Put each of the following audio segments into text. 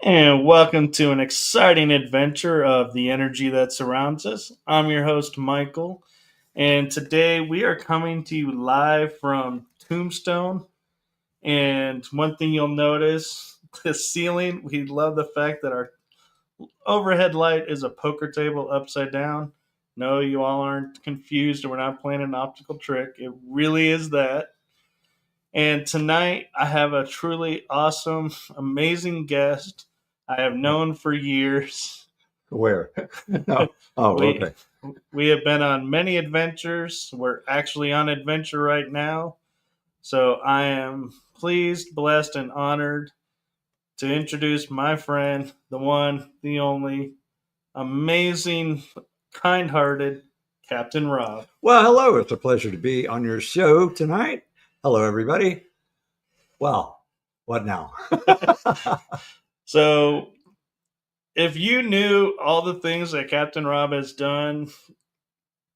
And welcome to an exciting adventure of the energy that surrounds us. I'm your host, Michael, and today we are coming to you live from Tombstone. And one thing you'll notice the ceiling, we love the fact that our overhead light is a poker table upside down. No, you all aren't confused, or we're not playing an optical trick. It really is that. And tonight I have a truly awesome, amazing guest I have known for years. Where? No. Oh, okay. We have been on many adventures. We're actually on adventure right now. So I am pleased, blessed, and honored to introduce my friend, the one, the only, amazing, kind-hearted Captain Rob. Well, hello. It's a pleasure to be on your show tonight. Hello, everybody. Well, what now? So, if you knew all the things that Captain Rob has done,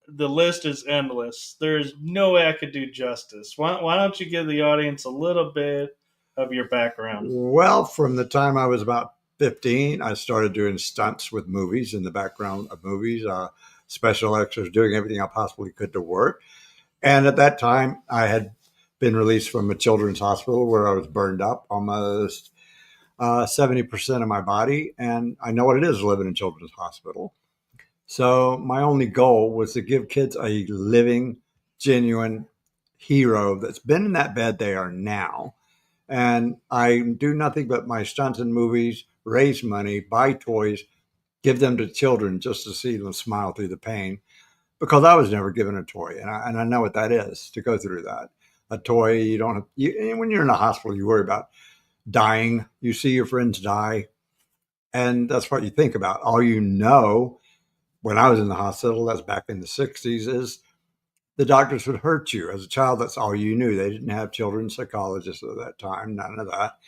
the list is endless. There's no way I could do justice. Why don't you give the audience a little bit of your background? Well, from the time I was about 15, I started doing stunts with movies in the background of movies, special extras, doing everything I possibly could to work. And at that time, I had been released from a children's hospital where I was burned up almost 70% of my body. And I know what it is to live in a children's hospital. So my only goal was to give kids a living, genuine hero that's been in that bed they are now. And I do nothing but my stunts in movies, raise money, buy toys, give them to children just to see them smile through the pain. Because I was never given a toy, and I know what that is to go through that. A toy, you don't have, when you're in a hospital, you worry about dying. You see your friends die, and that's what you think about. All you know, when I was in the hospital, that's back in the 60s, is the doctors would hurt you. As a child, that's all you knew. They didn't have children's psychologists at that time, none of that.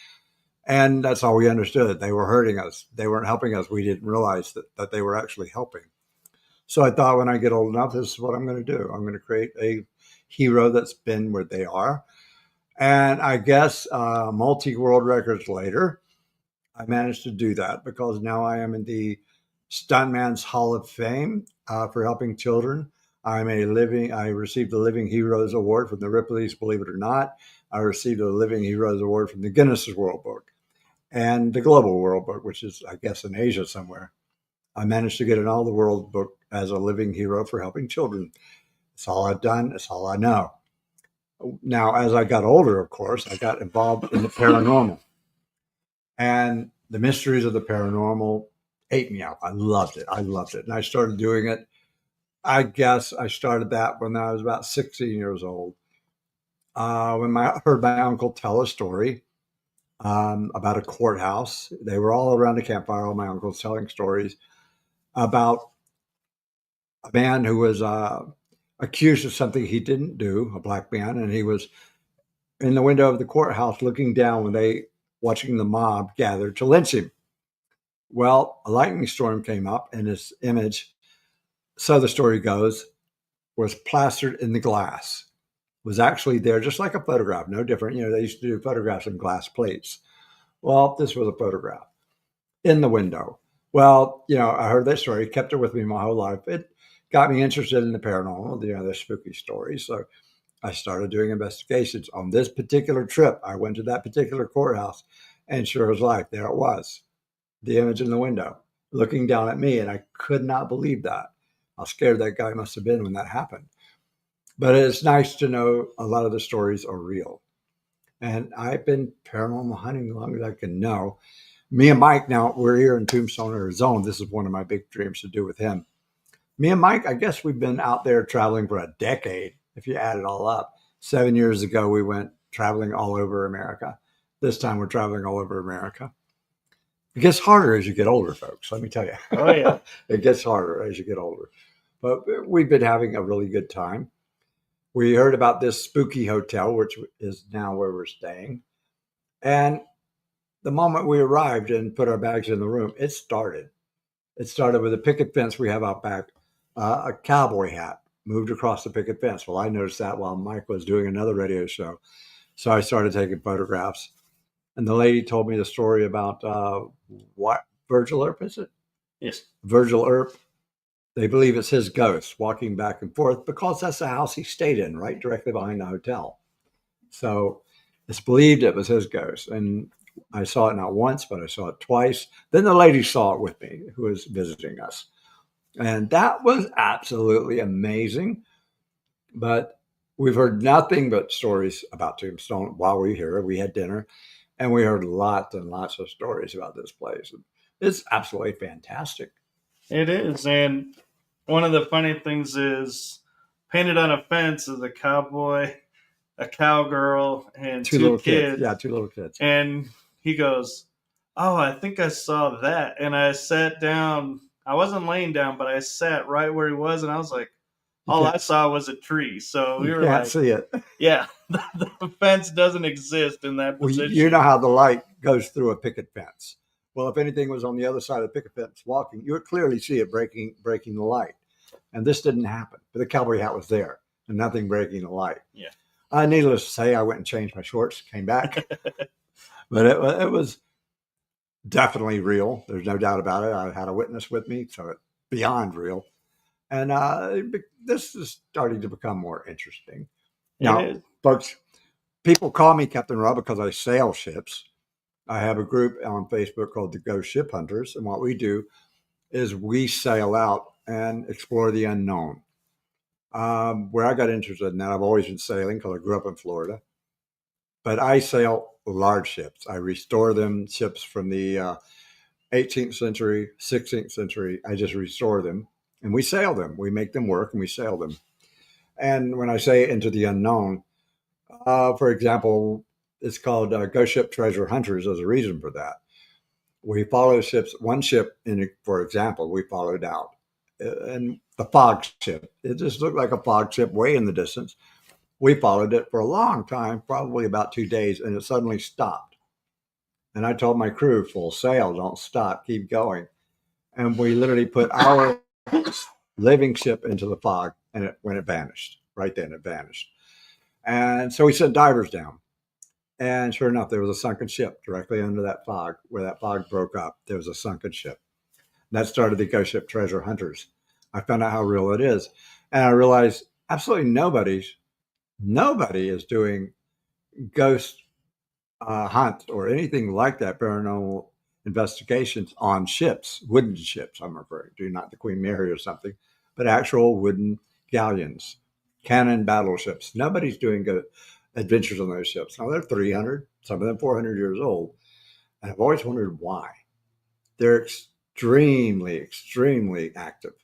And that's all we understood. They were hurting us. They weren't helping us. We didn't realize that they were actually helping. So I thought when I get old enough, this is what I'm going to do. I'm going to create a hero that's been where they are. And I guess multi-world records later, I managed to do that because now I am in the Stuntman's Hall of Fame for helping children. I received the Living Heroes Award from the Ripley's, believe it or not. I received a Living Heroes Award from the Guinness World Book and the Global World Book, which is, I guess, in Asia somewhere. I managed to get in all the World Book as a living hero for helping children. It's all I've done. It's all I know. Now, as I got older, of course, I got involved in the paranormal. And the mysteries of the paranormal ate me up. I loved it. And I started doing it. I guess I started that when I was about 16 years old. When I heard my uncle tell a story about a courthouse. They were all around a campfire, all my uncles telling stories about a man who was accused of something he didn't do, a black man, and he was in the window of the courthouse looking down when they watching the mob gather to lynch him. Well, a lightning storm came up, and his image, so the story goes, was plastered in the glass. Was actually there just like a photograph, no different. They used to do photographs in glass plates. Well, this was a photograph in the window. Well, I heard that story, kept it with me my whole life. It got me interested in the paranormal, the spooky stories. So I started doing investigations. On this particular trip, I went to that particular courthouse, and sure as life, there it was, the image in the window, looking down at me, and I could not believe that. How scared that guy must have been when that happened. But it's nice to know a lot of the stories are real. And I've been paranormal hunting as long as I can know. Me and Mike, now we're here in Tombstone, Arizona. This is one of my big dreams to do with him. Me and Mike, I guess we've been out there traveling for a decade, if you add it all up. 7 years ago, we went traveling all over America. This time we're traveling all over America. It gets harder as you get older, folks. Let me tell you. Oh, yeah. It gets harder as you get older. But we've been having a really good time. We heard about this spooky hotel, which is now where we're staying. And the moment we arrived and put our bags in the room, it started. It started with a picket fence we have out back, a cowboy hat moved across the picket fence. Well, I noticed that while Mike was doing another radio show. So I started taking photographs. And the lady told me the story about what Virgil Earp, is it? Yes. Virgil Earp. They believe it's his ghost walking back and forth because that's the house he stayed in, right directly behind the hotel. So it's believed it was his ghost. And I saw it not once, but I saw it twice. Then the lady saw it with me who was visiting us. And that was absolutely amazing. But we've heard nothing but stories about Tombstone while we were here. We had dinner and we heard lots and lots of stories about this place. It's absolutely fantastic. It is. And one of the funny things is painted on a fence is a cowboy, a cowgirl, and Two two little kids. kids. Yeah, two little kids. And he goes, "Oh, I think I saw that." And I sat down. I wasn't laying down, but I sat right where he was, and I was like, all I saw was a tree. So we You were can't like, see it. yeah, the fence doesn't exist in that Well, position. you know how the light goes through a picket fence. Well, if anything was on the other side of the picket fence walking, you would clearly see it breaking the light. And this didn't happen. But the cowboy hat was there and nothing breaking the light. Yeah. Needless to say, I went and changed my shorts, came back. But it was definitely real. There's no doubt about it. I had a witness with me, so it's beyond real. And this is starting to become more interesting. Now, folks, people call me Captain Rob because I sail ships. I have a group on Facebook called the Ghost Ship Hunters. And what we do is we sail out and explore the unknown. Where I got interested in that, I've always been sailing because I grew up in Florida. But I sail large ships. I restore them, ships from the 18th century, 16th century. I just restore them and we sail them. We make them work and we sail them. And when I say into the unknown, for example, it's called Ghost Ship Treasure Hunters. There's a reason for that. We follow ships. One ship, for example, we followed out. And the fog ship. It just looked like a fog ship way in the distance. We followed it for a long time, probably about 2 days, and it suddenly stopped. And I told my crew, full sail, don't stop, keep going. And we literally put our living ship into the fog, and when it vanished, right then it vanished. And so we sent divers down. And sure enough, there was a sunken ship directly under that fog. Where that fog broke up, there was a sunken ship. And that started the Ghost Ship Treasure Hunters. I found out how real it is. And I realized absolutely nobody is doing ghost hunt or anything like that, paranormal investigations on ships, wooden ships, I'm referring to, not the Queen Mary or something, but actual wooden galleons, cannon battleships. Nobody's doing adventures on those ships. Now, they're 300, some of them 400 years old. And I've always wondered why. They're extremely, extremely active.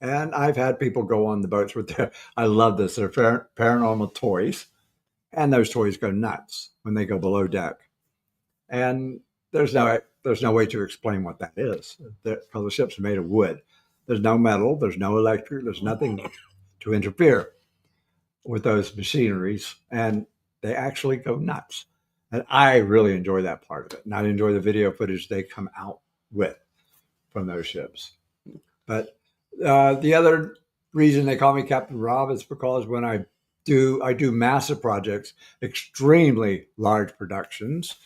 And I've had people go on the boats with I love this, they're paranormal toys. And those toys go nuts when they go below deck. And there's no way to explain what that is because the ships are made of wood. There's no metal, there's no electric, there's nothing to interfere with those machineries, and they actually go nuts. And I really enjoy that part of it. And I enjoy the video footage they come out with from those ships. But the other reason they call me Captain Rob is because when I do massive projects, extremely large productions.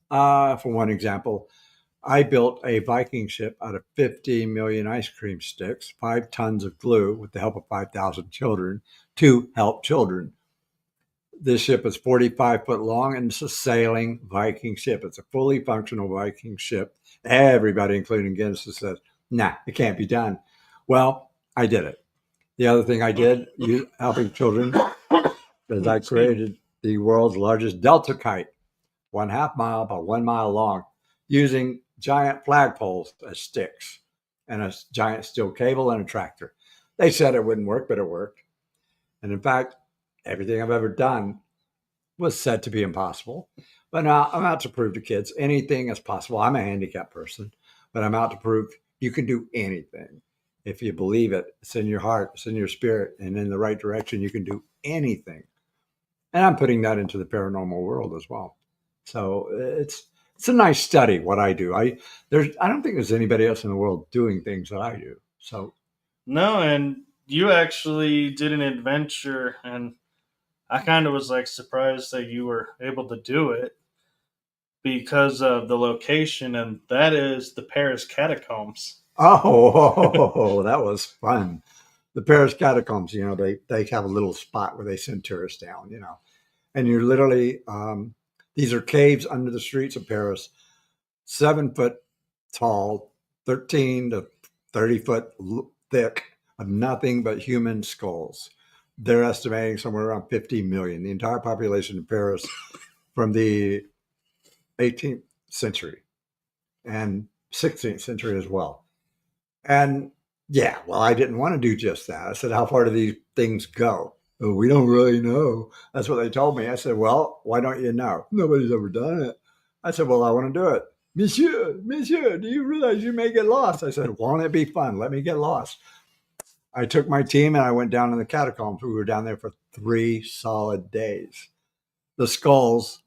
For one example, I built a Viking ship out of 50 million ice cream sticks, 5 tons of glue with the help of 5,000 children to help children. This ship is 45 foot long and it's a sailing Viking ship. It's a fully functional Viking ship. Everybody, including Guinness, says, nah, it can't be done. Well, I did it. The other thing I did, helping children, is I created the world's largest delta kite, 1/2 mile by 1 mile long, using giant flagpoles as sticks and a giant steel cable and a tractor. They said it wouldn't work, but it worked. And in fact, everything I've ever done was said to be impossible. But now I'm out to prove to kids anything is possible. I'm a handicapped person, but I'm out to prove you can do anything. If you believe it, it's in your heart, it's in your spirit, and in the right direction, you can do anything. And I'm putting that into the paranormal world as well. So it's a nice study what I do. I don't think there's anybody else in the world doing things that I do. So No, and you actually did an adventure, and I kind of was like surprised that you were able to do it because of the location, and that is the Paris Catacombs. that was fun. The Paris Catacombs, they have a little spot where they send tourists down, and you're literally these are caves under the streets of Paris, 7 foot tall, 13 to 30 foot thick, of nothing but human skulls. They're estimating somewhere around 50 million, the entire population of Paris from the 18th century and 16th century as well. And yeah, well, I didn't want to do just that. I said, how far do these things go? Oh, we don't really know. That's what they told me. I said, well, why don't you know? Nobody's ever done it. I said, well, I want to do it. Monsieur, do you realize you may get lost? I said, won't it be fun? Let me get lost. I took my team and I went down in the catacombs. We were down there for 3 solid days. The skulls,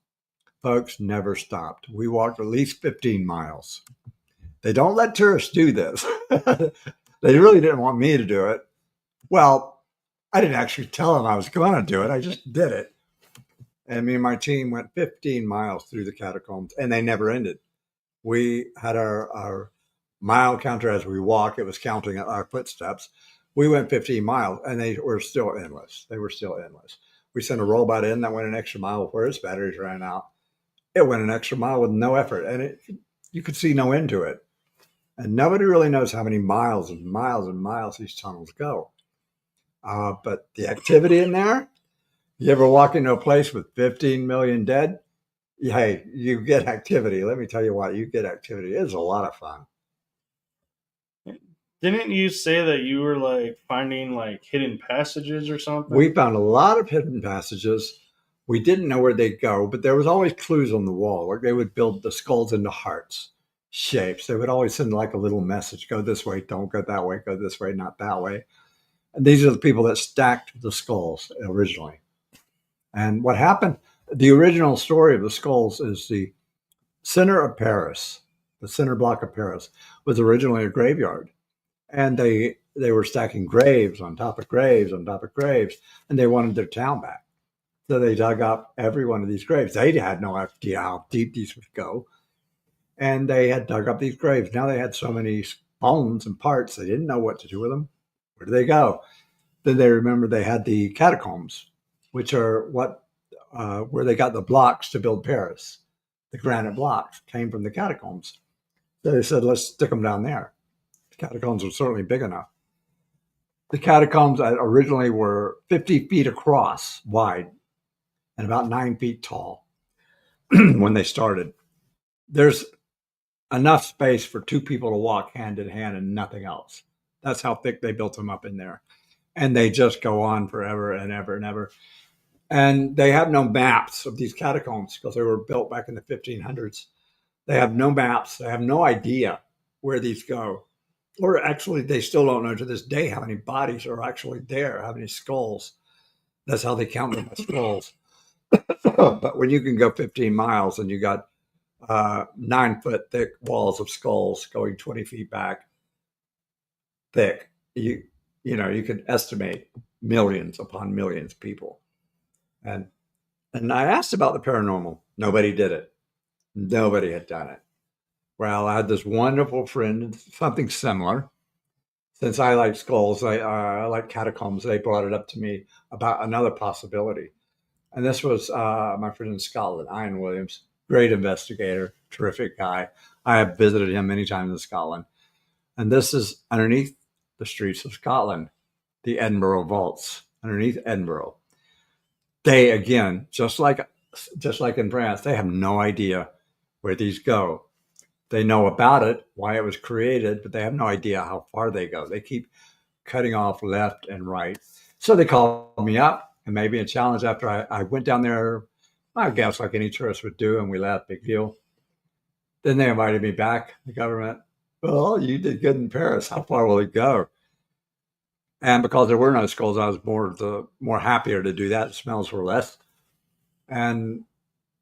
folks, never stopped. We walked at least 15 miles. They don't let tourists do this. They really didn't want me to do it. Well, I didn't actually tell them I was going to do it. I just did it. And me and my team went 15 miles through the catacombs, and they never ended. We had our mile counter as we walked. It was counting our footsteps. We went 15 miles, and they were still endless. They were still endless. We sent a robot in that went an extra mile before its batteries ran out. It went an extra mile with no effort, and you could see no end to it. And nobody really knows how many miles and miles and miles these tunnels go. But the activity in there, you ever walk into a place with 15 million dead? Hey, you get activity. Let me tell you what, you get activity. It's a lot of fun. Didn't you say that you were like finding like hidden passages or something? We found a lot of hidden passages. We didn't know where they'd go, but there was always clues on the wall. Like they would build the skulls into hearts shapes. They would always send like a little message, go this way, don't go that way, go this way, not that way. And these are the people that stacked the skulls originally. And what happened, the original story of the skulls is the center of Paris, the center block of Paris, was originally a graveyard. And they were stacking graves on top of graves on top of graves, and they wanted their town back. So they dug up every one of these graves. They had no idea how deep these would go. And they had dug up these graves. Now they had so many bones and parts, they didn't know what to do with them. Where do they go? Then they remembered they had the catacombs, which are where they got the blocks to build Paris. The granite blocks came from the catacombs. So they said, let's stick them down there. The catacombs were certainly big enough. The catacombs originally were 50 feet across, wide, and about 9 feet tall when they started. There's enough space for 2 people to walk hand in hand and nothing else. That's how thick they built them up in there. And they just go on forever and ever and ever. And they have no maps of these catacombs because they were built back in the 1500s. They have no maps. They have no idea where these go. or actually, they still don't know to this day how many bodies are actually there, how many skulls. That's how they count them, the skulls. But when you can go 15 miles and you got 9 foot thick walls of skulls going 20 feet back thick, you can estimate millions upon millions of people. And and I asked about the paranormal. Nobody did it. Nobody had done it. Well, I had this wonderful friend, something similar. Since I like skulls, I like catacombs. They brought it up to me about another possibility. And this was my friend in Scotland, Ian Williams, great investigator, terrific guy. I have visited him many times in Scotland. And this is underneath the streets of Scotland, the Edinburgh vaults, underneath Edinburgh. They, again, just like in France, they have no idea where these go. They know about it, why it was created, but they have no idea how far they go. They keep cutting off left and right. So they called me up and made me a challenge after I went down there, I guess like any tourist would do, and we left, big deal. Then they invited me back, the government. Well, you did good in Paris. How far will it go? And because there were no skulls, I was more happier to do that. The smells were less. And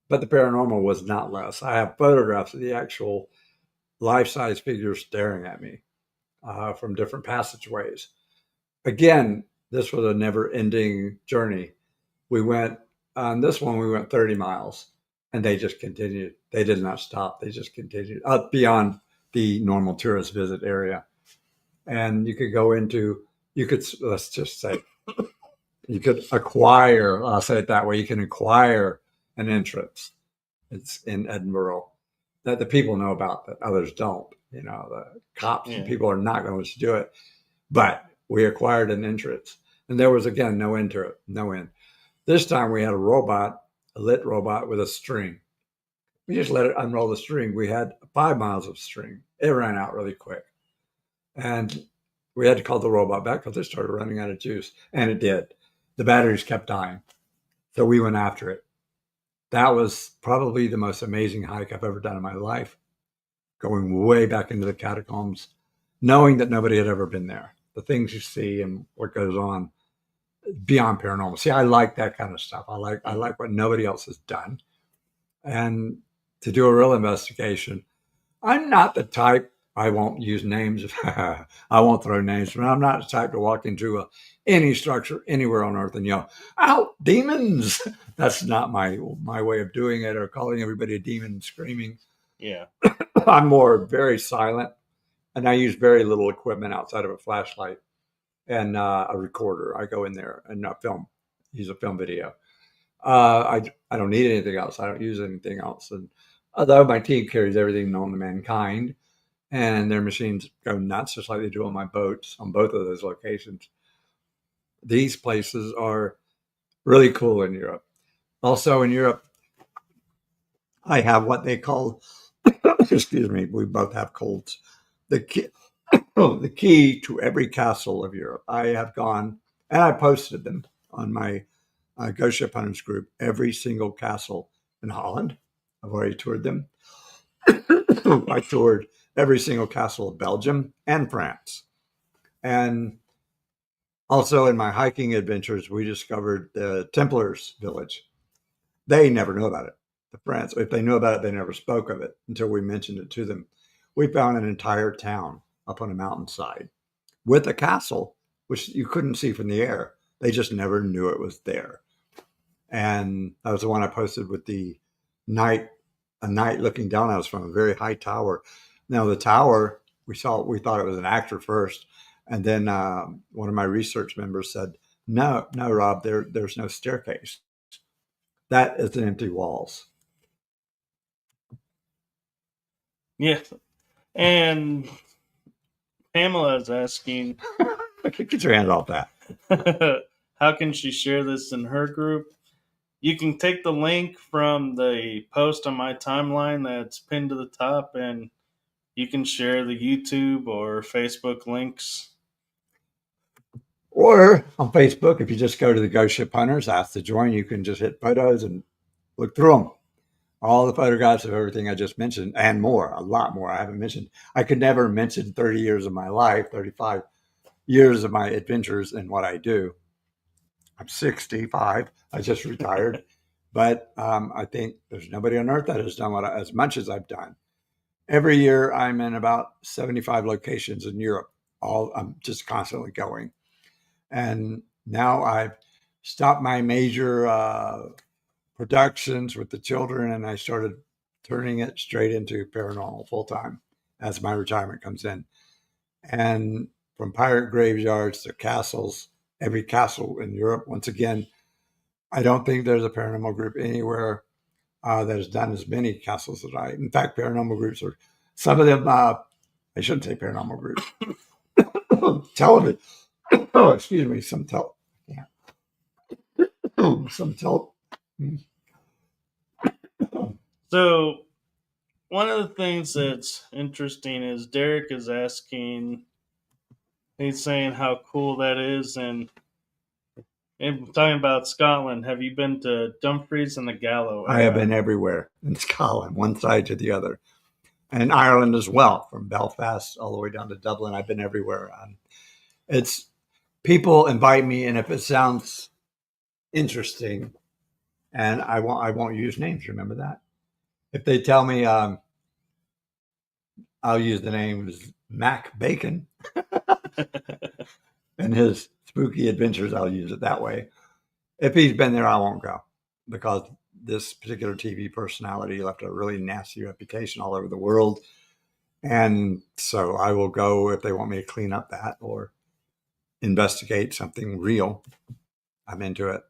but the paranormal was not less. I have photographs of the actual life-size figures staring at me from different passageways. Again, this was a never-ending journey. We went on this one. We went 30 miles, and they just continued. They did not stop. They just continued up beyond the normal tourist visit area, and you could go into. You could let's just say you could acquire. I'll say it that way. You can acquire an entrance. It's in Edinburgh that the people know about that others don't. The cops and people are not going to do it. But we acquired an entrance. And there was, again, no end to it, no end. This time we had a lit robot with a string. We just let it unroll the string. We had 5 miles of string. It ran out really quick. And we had to call the robot back because it started running out of juice. And it did. The batteries kept dying. So we went after it. That was probably the most amazing hike I've ever done in my life, going way back into the catacombs, knowing that nobody had ever been there, the things you see and what goes on beyond paranormal. See, I like that kind of stuff. I like what nobody else has done. And to do a real investigation, I'm not the type, I won't use names. I won't throw names, but I'm not the type to walk into any structure anywhere on earth and yell, out demons. That's not my way of doing it, or calling everybody a demon and screaming. Yeah. I'm more very silent, and I use very little equipment outside of a flashlight and a recorder. I go in there and use a film video. I don't need anything else. I don't use anything else. And although my team carries everything known to mankind, and their machines go nuts just like they do on my boats on both of those locations, these places are really cool in Europe. Also in Europe, I have what they call, excuse me, we both have colds. The key, the key to every castle of Europe. I have gone, and I posted them on my Ghost Ship Hunters group, every single castle in Holland. I've already toured them. I toured every single castle of Belgium and France. And also in my hiking adventures, we discovered the Templars village. They never knew about it. The French, if they knew about it, they never spoke of it until we mentioned it to them. We found an entire town up on a mountainside with a castle, which you couldn't see from the air. They just never knew it was there. And that was the one I posted with a night looking down at us from a very high tower. Now the tower, we thought it was an actor first. And then one of my research members said, no, Rob, there's no staircase. That is an empty walls. Yes. And Pamela is asking, Get your hand off that. how can she share this in her group? You can take the link from the post on my timeline that's pinned to the top, and you can share the YouTube or Facebook links. Or on Facebook, if you just go to the Ghost Ship Hunters, ask to join, you can just hit photos and look through them. all the photographs of everything I just mentioned and more, a lot more I haven't mentioned. I could never mention 30 years of my life, 35 years of my adventures and what I do. I'm 65. I just retired. But I think there's nobody on earth that has done as much as I've done. Every year, I'm in about 75 locations in Europe. I'm just constantly going. And now I've stopped my major productions with the children, and I started turning it straight into paranormal full time as my retirement comes in. And from pirate graveyards to castles, every castle in Europe, once again, I don't think there's a paranormal group anywhere that has done as many castles as I. In fact, paranormal groups are some of them. I shouldn't say paranormal groups. Television. Oh, excuse me. Yeah. Some tel. So, one of the things that's interesting is Derek is asking, he's saying how cool that is. And talking about Scotland, have you been to Dumfries and the Gallow I have area? been everywhere in Scotland, one side to the other, and Ireland as well, from Belfast all the way down to Dublin. I've been everywhere. It's people invite me, and if it sounds interesting, and I won't use names. Remember that. If they tell me, I'll use the name Mac Bacon and his spooky adventures. I'll use it that way. If he's been there, I won't go because this particular TV personality left a really nasty reputation all over the world. And so I will go if they want me to clean up that or investigate something real. I'm into it.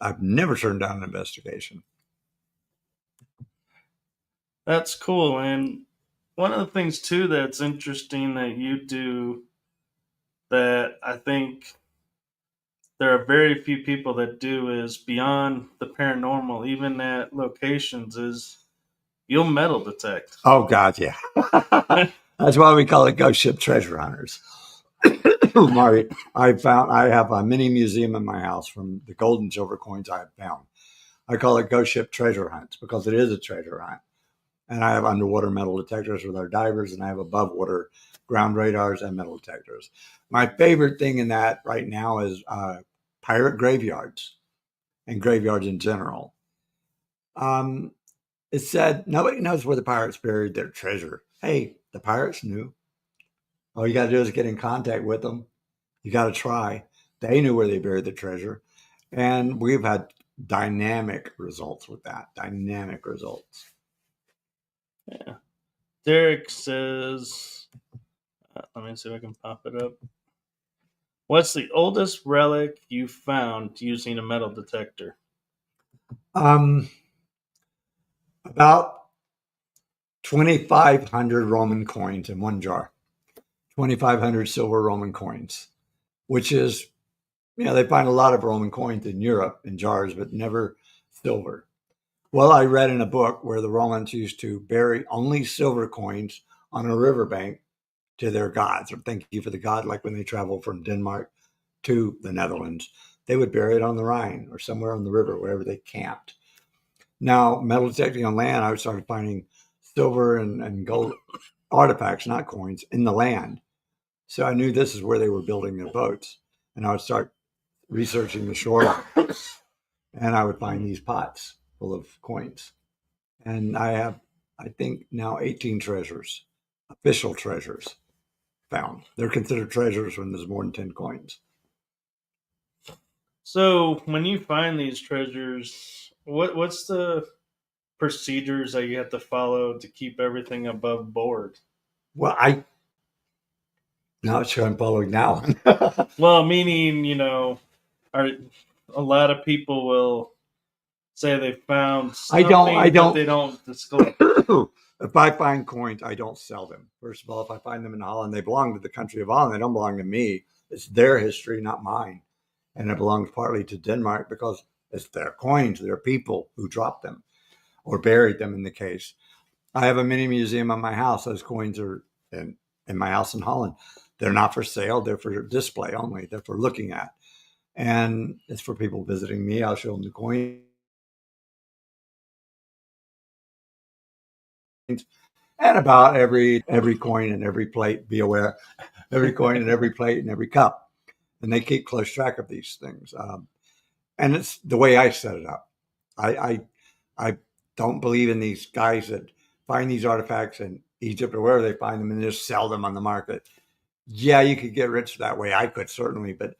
I've never turned down an investigation. That's cool. And one of the things, too, that's interesting that you do that I think there are very few people that do is beyond the paranormal, even at locations, is you'll metal detect. Oh God, yeah. That's why we call it ghost ship treasure hunters. Marty, I have a mini museum in my house from the gold and silver coins I have found. I call it ghost ship treasure hunts because it is a treasure hunt. And I have underwater metal detectors with our divers, and I have above water ground radars and metal detectors. My favorite thing in that right now is pirate graveyards and graveyards in general. Um, it said nobody knows where the pirates buried their treasure. Hey, the pirates knew. All you got to do is get in contact with them. You got to try. They knew where they buried the treasure. And we've had dynamic results with that. Dynamic results. Yeah. Derek says, let me see if I can pop it up. What's the oldest relic you found using a metal detector? Um, about 2,500 Roman coins in one jar. 2,500 silver Roman coins, which is, they find a lot of Roman coins in Europe in jars, but never silver. Well, I read in a book where the Romans used to bury only silver coins on a riverbank to their gods, or thank you for the god, like when they traveled from Denmark to the Netherlands. They would bury it on the Rhine or somewhere on the river, wherever they camped. Now, metal detecting on land, I started finding silver and gold artifacts, not coins, in the land. So I knew this is where they were building their boats. And I would start researching the shoreline, and I would find these pots full of coins. And I have, I think, now 18 treasures, official treasures found. They're considered treasures when there's more than 10 coins. So, when you find these treasures, what's the procedures that you have to follow to keep everything above board? Well, I'm not sure I'm following now. Well, meaning, are a lot of people will say they found I don't, I something, but don't. they don't disclose. If I find coins, I don't sell them. First of all, if I find them in Holland, they belong to the country of Holland. They don't belong to me. It's their history, not mine. And it belongs partly to Denmark because it's their coins, their people who dropped them or buried them in the case. I have a mini museum in my house. Those coins are in my house in Holland. They're not for sale. They're for display only. They're for looking at. And it's for people visiting me. I'll show them the coin. and about every coin and every plate. Be aware, every coin and every plate and every cup, and they keep close track of these things. And it's the way I set it up. I, I I don't believe in these guys that find these artifacts in Egypt or wherever they find them and just sell them on the market. Yeah, you could get rich that way. I could certainly, but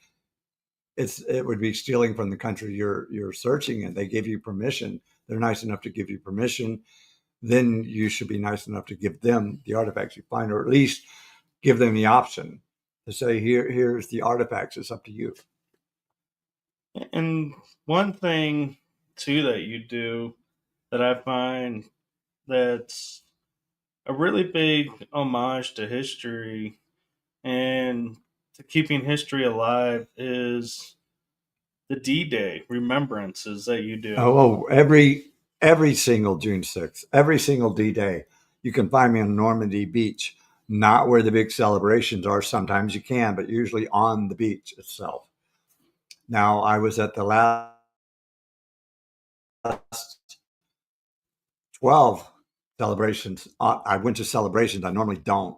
it would be stealing from the country you're searching in. They give you permission. They're nice enough to give you permission. Then you should be nice enough to give them the artifacts you find, or at least give them the option to say, here's the artifacts. It's up to you. And one thing too that you do that I find that's a really big homage to history and to keeping history alive is the D-Day remembrances that you do. Every single June 6th, every single D-Day, you can find me on Normandy Beach. Not where the big celebrations are. Sometimes you can, but usually on the beach itself. Now, I was at the last 12 celebrations. I went to celebrations. I normally don't,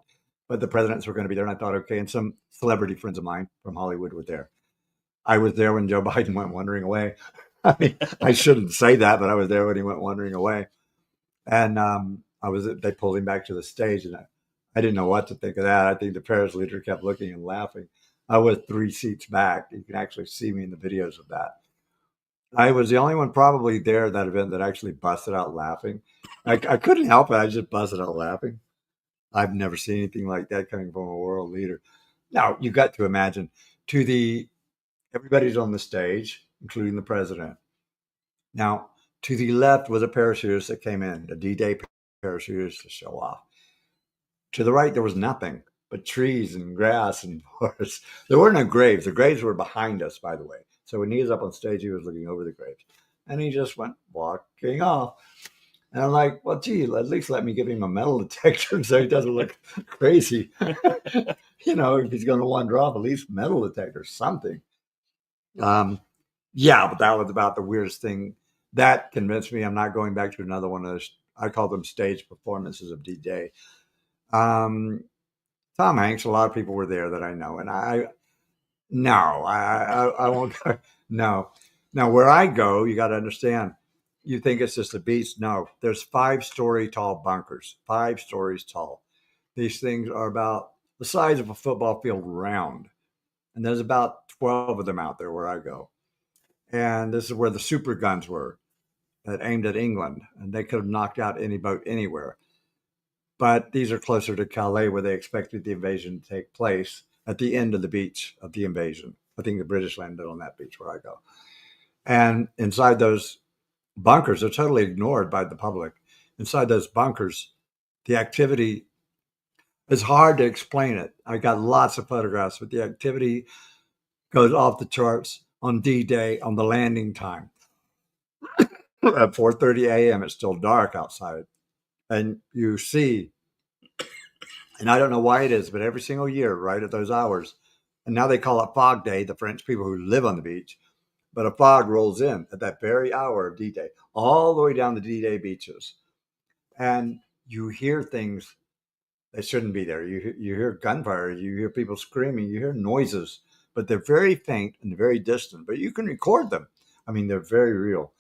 but the presidents were going to be there, and I thought, okay. And some celebrity friends of mine from Hollywood were there. I was there when Joe Biden went wandering away. I mean, I shouldn't say that, but I was there when he went wandering away. And they pulled him back to the stage, and I didn't know what to think of that. I think the Paris leader kept looking and laughing. I was 3 seats back. You can actually see me in the videos of that. I was the only one probably there at that event that actually busted out laughing. I couldn't help it. I just busted out laughing. I've never seen anything like that coming from a world leader. Now, you got to imagine to the everybody's on the stage, including the president. Now, to the left was a parachutist that came in, a D-Day parachutist to show off. To the right, there was nothing but trees and grass and forests. There were no graves. The graves were behind us, by the way. So when he was up on stage, he was looking over the graves. And he just went walking off. And I'm like, well, gee, at least let me give him a metal detector so he doesn't look crazy. If he's going to wander off, at least metal detector, something. Yeah, but that was about the weirdest thing. That convinced me I'm not going back to another one of those. I call them stage performances of D-Day. Tom Hanks, a lot of people were there that I know, and I won't go. No. Now, where I go, you got to understand, you think it's just a beach. No, there's 5-story tall bunkers, 5 stories tall. These things are about the size of a football field round. And there's about 12 of them out there where I go. And this is where the super guns were that aimed at England. And they could have knocked out any boat anywhere. But these are closer to Calais, where they expected the invasion to take place at the end of the beach of the invasion. I think the British landed on that beach where I go. And inside those bunkers, they're totally ignored by the public. Inside those bunkers, the activity is hard to explain it. I got lots of photographs, but the activity goes off the charts on D-Day on the landing time. At 4:30 a.m., it's still dark outside. And you see, and I don't know why it is, but every single year, right at those hours, and now they call it Fog Day, the French people who live on the beach, but a fog rolls in at that very hour of D-Day, all the way down the D-Day beaches. And you hear things that shouldn't be there. You hear gunfire, you hear people screaming, you hear noises, but they're very faint and very distant, but you can record them. I mean, they're very real.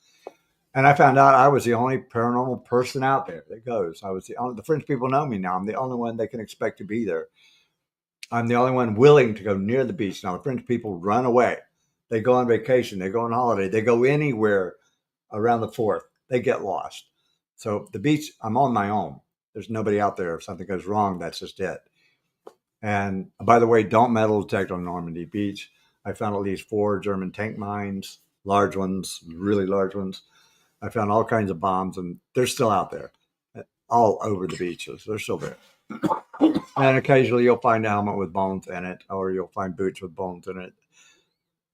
And I found out I was the only paranormal person out there that goes. The French people know me now. I'm the only one they can expect to be there. I'm the only one willing to go near the beach. Now, the French people run away. They go on vacation. They go on holiday. They go anywhere around the 4th. They get lost. So the beach, I'm on my own. There's nobody out there. If something goes wrong, that's just it. And by the way, don't metal detect on Normandy Beach. I found at least 4 German tank mines, large ones, really large ones. I found all kinds of bombs, and they're still out there, all over the beaches. They're still there. And occasionally you'll find a helmet with bones in it, or you'll find boots with bones in it.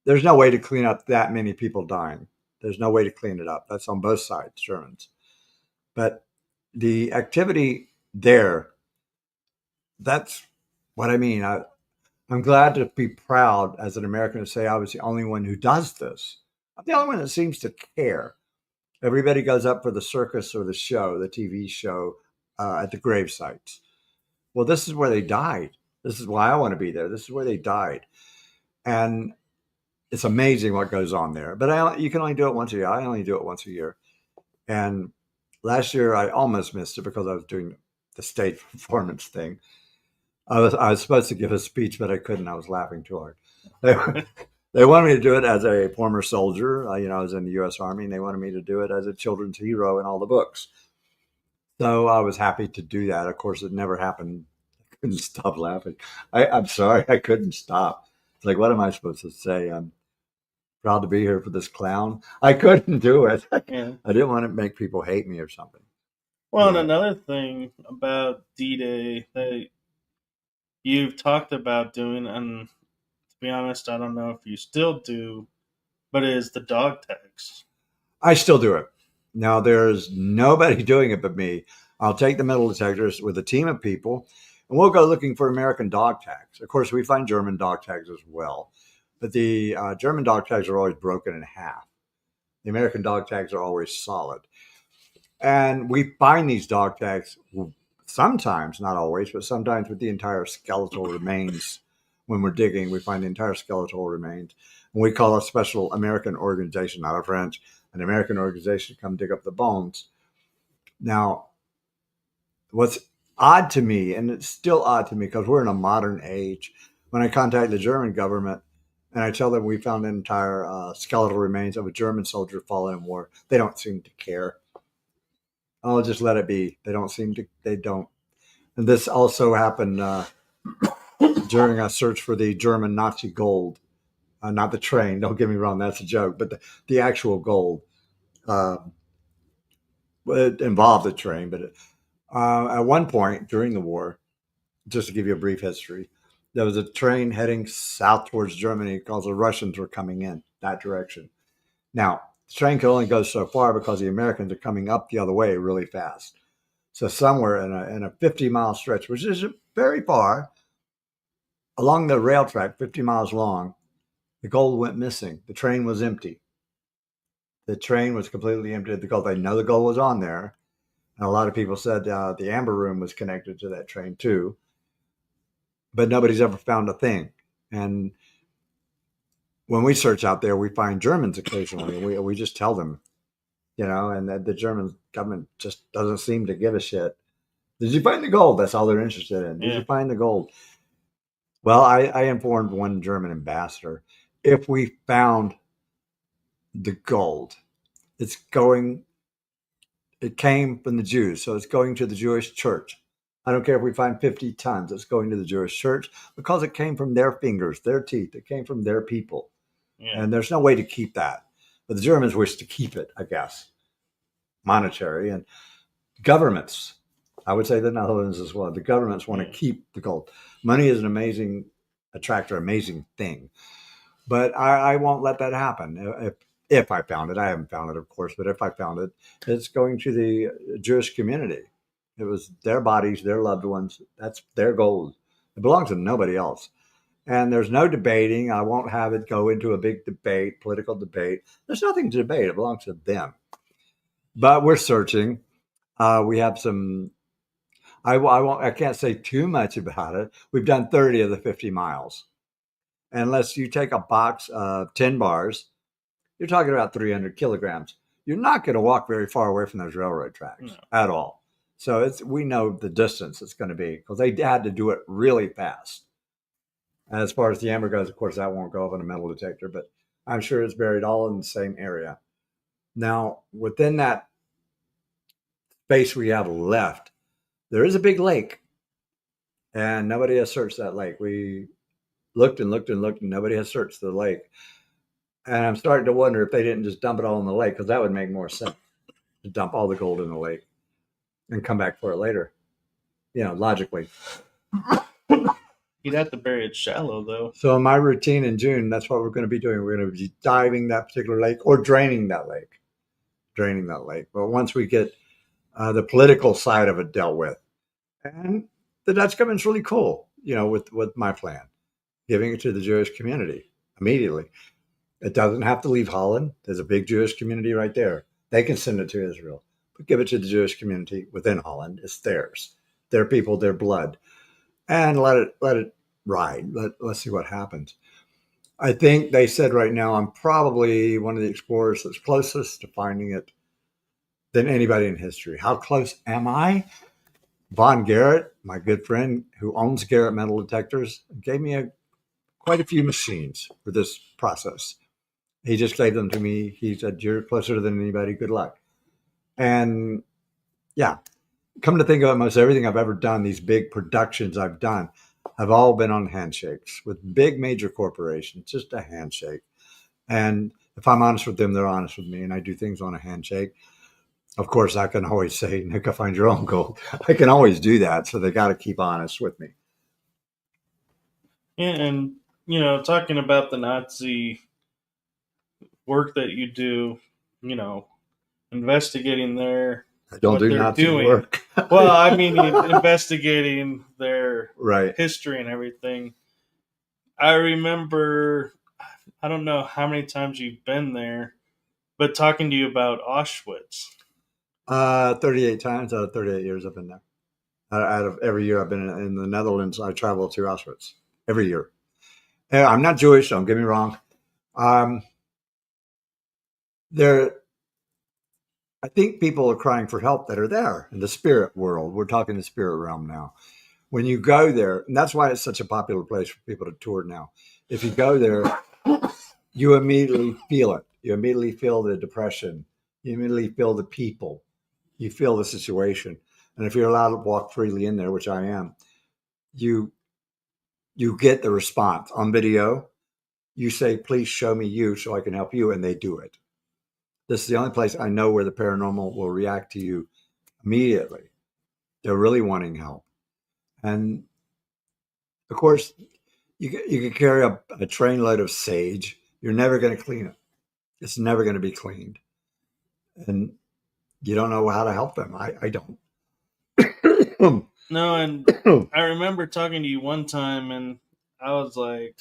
There's no way to clean up that many people dying. There's no way to clean it up. That's on both sides, Germans. But the activity there, that's what I mean. I'm glad to be proud as an American to say I was the only one who does this. I'm the only one that seems to care. Everybody goes up for the circus or the show, the TV show. at the grave sites. Well, this is where they died. This is why I want to be there. This is where they died. And it's amazing what goes on there. But you can only do it once a year. I only do it once a year. And last year I almost missed it because I was doing the stage performance thing. I was supposed to give a speech, but I couldn't. I was laughing too hard. They, they wanted me to do it as a former soldier. I was in the U.S. Army, and they wanted me to do it as a children's hero in all the books. So I was happy to do that. Of course, it never happened. I couldn't stop laughing. I'm sorry, I couldn't stop. It's like, what am I supposed to say? I'm proud to be here for this clown. I couldn't do it. Yeah. I didn't want to make people hate me or something. Well, and Yeah. another thing about D-Day that you've talked about doing, and to be honest, I don't know if you still do, but is the dog tags. I still do it. Now, there's nobody doing it but me. I'll take the metal detectors with a team of people, and we'll go looking for American dog tags. Of course, we find German dog tags as well, but the German dog tags are always broken in half. The American dog tags are always solid. And we find these dog tags sometimes, not always, but sometimes with the entire skeletal remains. When we're digging, we find the entire skeletal remains. And we call a special American organization, not a French, an American organization to come dig up the bones. Now, what's odd to me, and it's still odd to me because we're in a modern age, when I contact the German government and I tell them we found an entire skeletal remains of a German soldier fallen in war, they don't seem to care. I'll just let it be. They don't. And this also happened during a search for the German Nazi gold, not the train. Don't get me wrong, that's a joke, but the actual gold. Uh, it involved the train, but at one point during the war, just to give you a brief history, there was a train heading south towards Germany because the Russians were coming in that direction. Now, the train could only go so far because the Americans are coming up the other way really fast. So somewhere in a 50-mile stretch, which is very far, along the rail track, 50 miles long, the gold went missing. The train was empty. The train was completely empty because they know the gold was on there. And a lot of people said the amber room was connected to that train too. But nobody's ever found a thing. And when we search out there, we find Germans occasionally. We just tell them, and the German government just doesn't seem to give a shit. Did you find the gold? That's all they're interested in. Did you find the gold? Well, I informed one German ambassador, if we found the gold, it came from the Jews, so it's going to the Jewish church. I don't care if we find 50 tons, it's going to the Jewish church because it came from their fingers, their teeth, it came from their people. Yeah. And there's no way to keep that. But the Germans wish to keep it, I guess, monetary. And governments, I would say the Netherlands as well, the governments want to keep the gold. Money is an amazing attractor, amazing thing. But I won't let that happen. If I found it, I haven't found it, of course, but if I found it, it's going to the Jewish community. It was their bodies, their loved ones. That's their gold. It belongs to nobody else. And there's no debating. I won't have it go into a big debate, political debate. There's nothing to debate. It belongs to them. But we're searching. We have some. I can't say too much about it. We've done 30 of the 50 miles. Unless you take a box of 10 bars, you're talking about 300 kilograms. You're not going to walk very far away from those railroad tracks at all. So we know the distance it's going to be because they had to do it really fast. As far as the amber goes, of course, that won't go up on a metal detector, but I'm sure it's buried all in the same area. Now, within that space we have left, there is a big lake, and nobody has searched that lake. We looked and looked and looked, and nobody has searched the lake. And I'm starting to wonder if they didn't just dump it all in the lake, because that would make more sense to dump all the gold in the lake and come back for it later, logically. You'd have to bury it shallow, though. So in my routine in June, that's what we're going to be doing. We're going to be diving that particular lake or draining that lake. But once we get the political side of it dealt with, and the Dutch government's really cool, with my plan, giving it to the Jewish community immediately. It doesn't have to leave Holland. There's a big Jewish community right there. They can send it to Israel. give it to the Jewish community within Holland. It's theirs, their people, their blood, and let it ride. Let's see what happens. I think they said right now I'm probably one of the explorers that's closest to finding it than anybody in history. How close am I? Von Garrett, my good friend who owns Garrett Metal Detectors, gave me quite a few machines for this process. He just gave them to me. He said, "You're closer than anybody. Good luck." And yeah, come to think of it, most everything I've ever done, these big productions I've done, have all been on handshakes with big major corporations, just a handshake. And if I'm honest with them, they're honest with me, and I do things on a handshake. Of course, I can always say, Nick, go find your own gold. I can always do that. So they got to keep honest with me. Yeah, and talking about the Nazi work that you do, you know, investigating their I don't what do they're Nazi doing. work. Well, I mean, investigating their Right. history and everything. I remember, I don't know how many times you've been there, but talking to you about Auschwitz. 38 times out of 38 years I've been there. Out of every year I've been in the Netherlands, I travel to Auschwitz every year. And I'm not Jewish, don't get me wrong. Um, there, I think people are crying for help that are there in the spirit world. We're talking the spirit realm now. When you go there, and that's why it's such a popular place for people to tour now. If you go there, you immediately feel it. You immediately feel the depression. You immediately feel the people. You feel the situation. And if you're allowed to walk freely in there, which I am, you you get the response on video. You say, "Please show me you so I can help you," and they do it. This is the only place I know where the paranormal will react to you immediately. They're really wanting help. And of course, you can carry a trainload of sage. You're never going to clean it. It's never going to be cleaned. And you don't know how to help them. I don't. No, and I remember talking to you one time, and I was like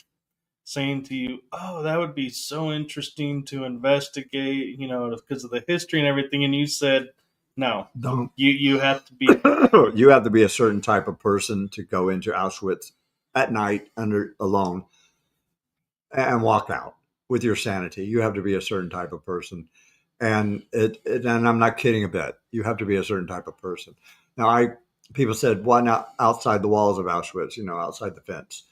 saying to you, "Oh, that would be so interesting to investigate," because of the history and everything. And you said, "No, Don't. you have to be." You have to be a certain type of person to go into Auschwitz at night under alone and walk out with your sanity. You have to be a certain type of person, and and I'm not kidding a bit. You have to be a certain type of person. Now, people said, "Why not outside the walls of Auschwitz? Outside the fence."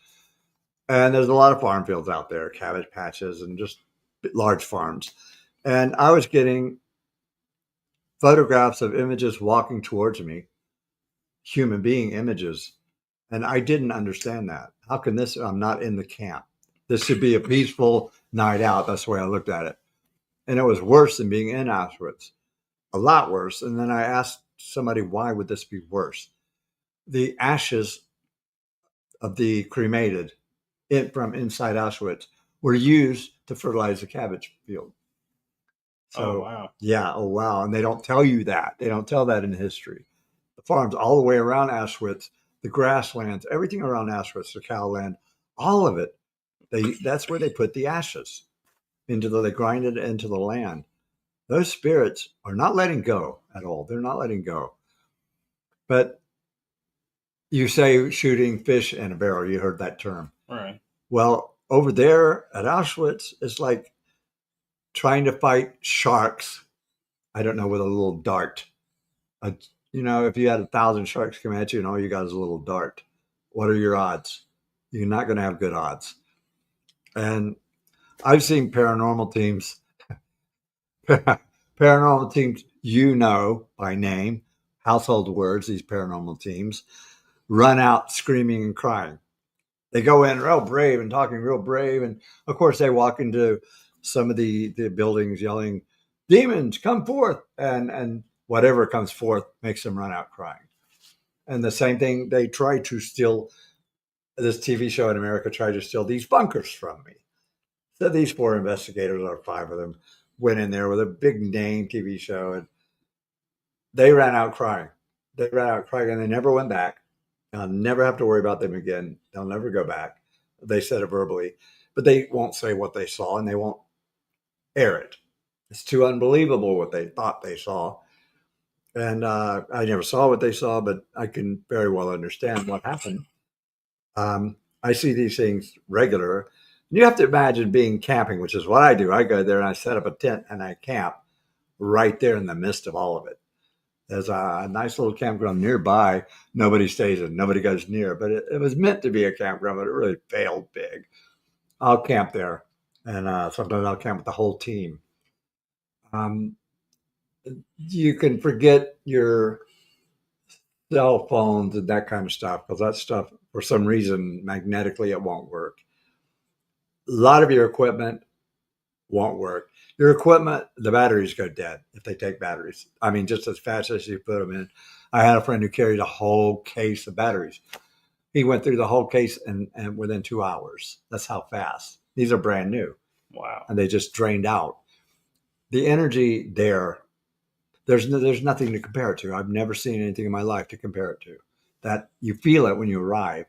And there's a lot of farm fields out there, cabbage patches, and just large farms. And I was getting photographs of images walking towards me, human being images, and I didn't understand that. How can this? I'm not in the camp. This should be a peaceful night out. That's the way I looked at it. And it was worse than being in Auschwitz, a lot worse. And then I asked somebody, why would this be worse? The ashes of the cremated from inside Auschwitz were used to fertilize the cabbage field. Oh So, wow! yeah, oh, wow. And they don't tell you that. They don't tell that in history. The farms all the way around Auschwitz, the grasslands, everything around Auschwitz, the cow land, all of it, that's where they put the ashes they grind it into the land. Those spirits are not letting go at all. They're not letting go. But you say shooting fish in a barrel. You heard that term. All right. Well, over there at Auschwitz, it's like trying to fight sharks. I don't know, with a little dart. Uh, if you had 1,000 sharks come at you and all you got is a little dart, what are your odds? You're not going to have good odds. And I've seen paranormal teams, by name, household words, these paranormal teams, run out screaming and crying. They go in real brave and talking real brave. And of course, they walk into some of the buildings yelling, "Demons, come forth." And whatever comes forth makes them run out crying. And the same thing, they try to steal, this TV show in America tried to steal these bunkers from me. So these 4 investigators, or 5 of them, went in there with a big name TV show, and they ran out crying. They ran out crying, and they never went back. I'll never have to worry about them again. They'll never go back. They said it verbally, but they won't say what they saw, and they won't air it. It's too unbelievable what they thought they saw. And I never saw what they saw, but I can very well understand what happened. I see these things regular. You have to imagine being camping, which is what I do. I go there and I set up a tent and I camp right there in the midst of all of it. There's a nice little campground nearby. Nobody stays and nobody goes near, but it was meant to be a campground, but it really failed big. I'll camp there, and sometimes I'll camp with the whole team. Um, you can forget your cell phones and that kind of stuff because that stuff, for some reason, magnetically, it won't work. A lot of your equipment won't work. Your equipment, the batteries go dead if they take batteries. I mean, just as fast as you put them in. I had a friend who carried a whole case of batteries. He went through the whole case and within 2 hours. That's how fast. These are brand new. Wow. And they just drained out. The energy there, there's nothing to compare it to. I've never seen anything in my life to compare it to. That you feel it when you arrive.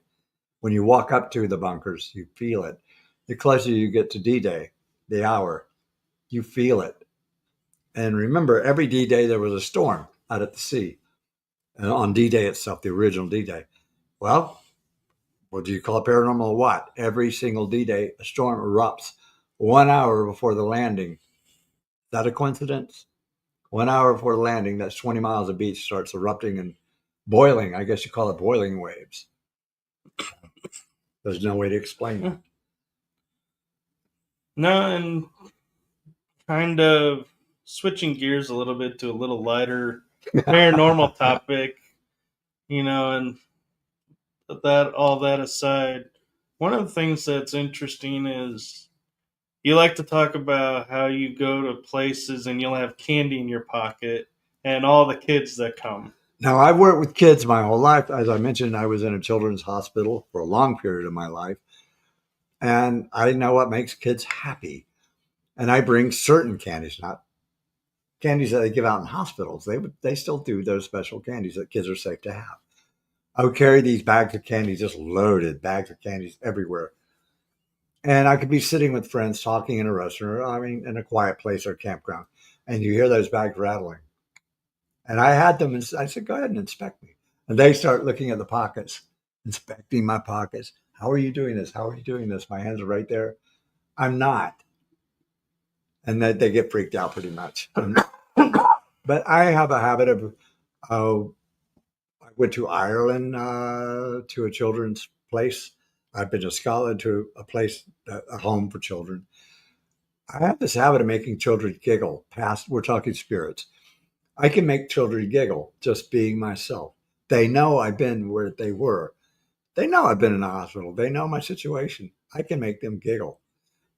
When you walk up to the bunkers, you feel it. The closer you get to D-Day, the hour, you feel it. And remember, every D-Day there was a storm out at the sea. And on D-Day itself, the original D-Day. Well, what do you call it, paranormal or what? Every single D-Day, a storm erupts 1 hour before the landing. Is that a coincidence? 1 hour before the landing, that's 20 miles of beach starts erupting and boiling. I guess you call it boiling waves. There's no way to explain that. No, and kind of switching gears a little bit to a little lighter paranormal topic, and that all that aside, one of the things that's interesting is you like to talk about how you go to places and you'll have candy in your pocket and all the kids that come. Now, I've worked with kids my whole life. As I mentioned, I was in a children's hospital for a long period of my life. And I know what makes kids happy. And I bring certain candies, not candies that they give out in hospitals. They still do those special candies that kids are safe to have. I would carry these bags of candy, just loaded bags of candies everywhere. And I could be sitting with friends talking in a restaurant, I mean, in a quiet place or campground, and you hear those bags rattling. And I had them, and I said, go ahead and inspect me. And they start looking at the pockets, inspecting my pockets. How are you doing this? How are you doing this? My hands are right there. I'm not. And they get freaked out pretty much. But I have a habit of, I went to Ireland to a children's place. I've been to Scotland to a place, a home for children. I have this habit of making children giggle. We're talking spirits. I can make children giggle just being myself. They know I've been where they were. They know I've been in the hospital. They know my situation. I can make them giggle.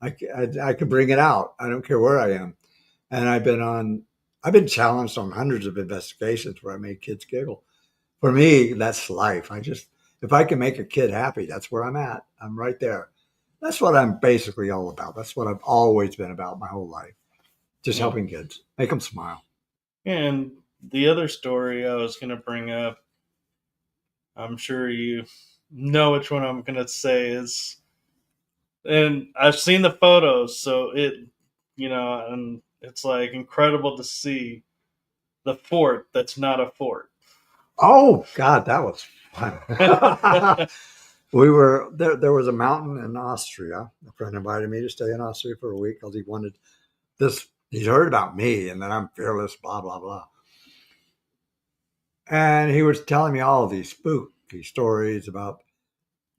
I can bring it out. I don't care where I am. And I've been challenged on hundreds of investigations where I made kids giggle. For me, that's life. If I can make a kid happy, that's where I'm at. I'm right there. That's what I'm basically all about. That's what I've always been about my whole life. Just Yeah. helping kids, make them smile. And the other story I was going to bring up, I'm sure you know which one I'm going to say is, and I've seen the photos, so and it's like incredible to see the fort that's not a fort. Oh God, that was fun. We were there. There was a mountain in Austria. A friend invited me to stay in Austria for a week because he wanted this. He's heard about me and that I'm fearless, blah blah blah. And he was telling me all of these spooky stories about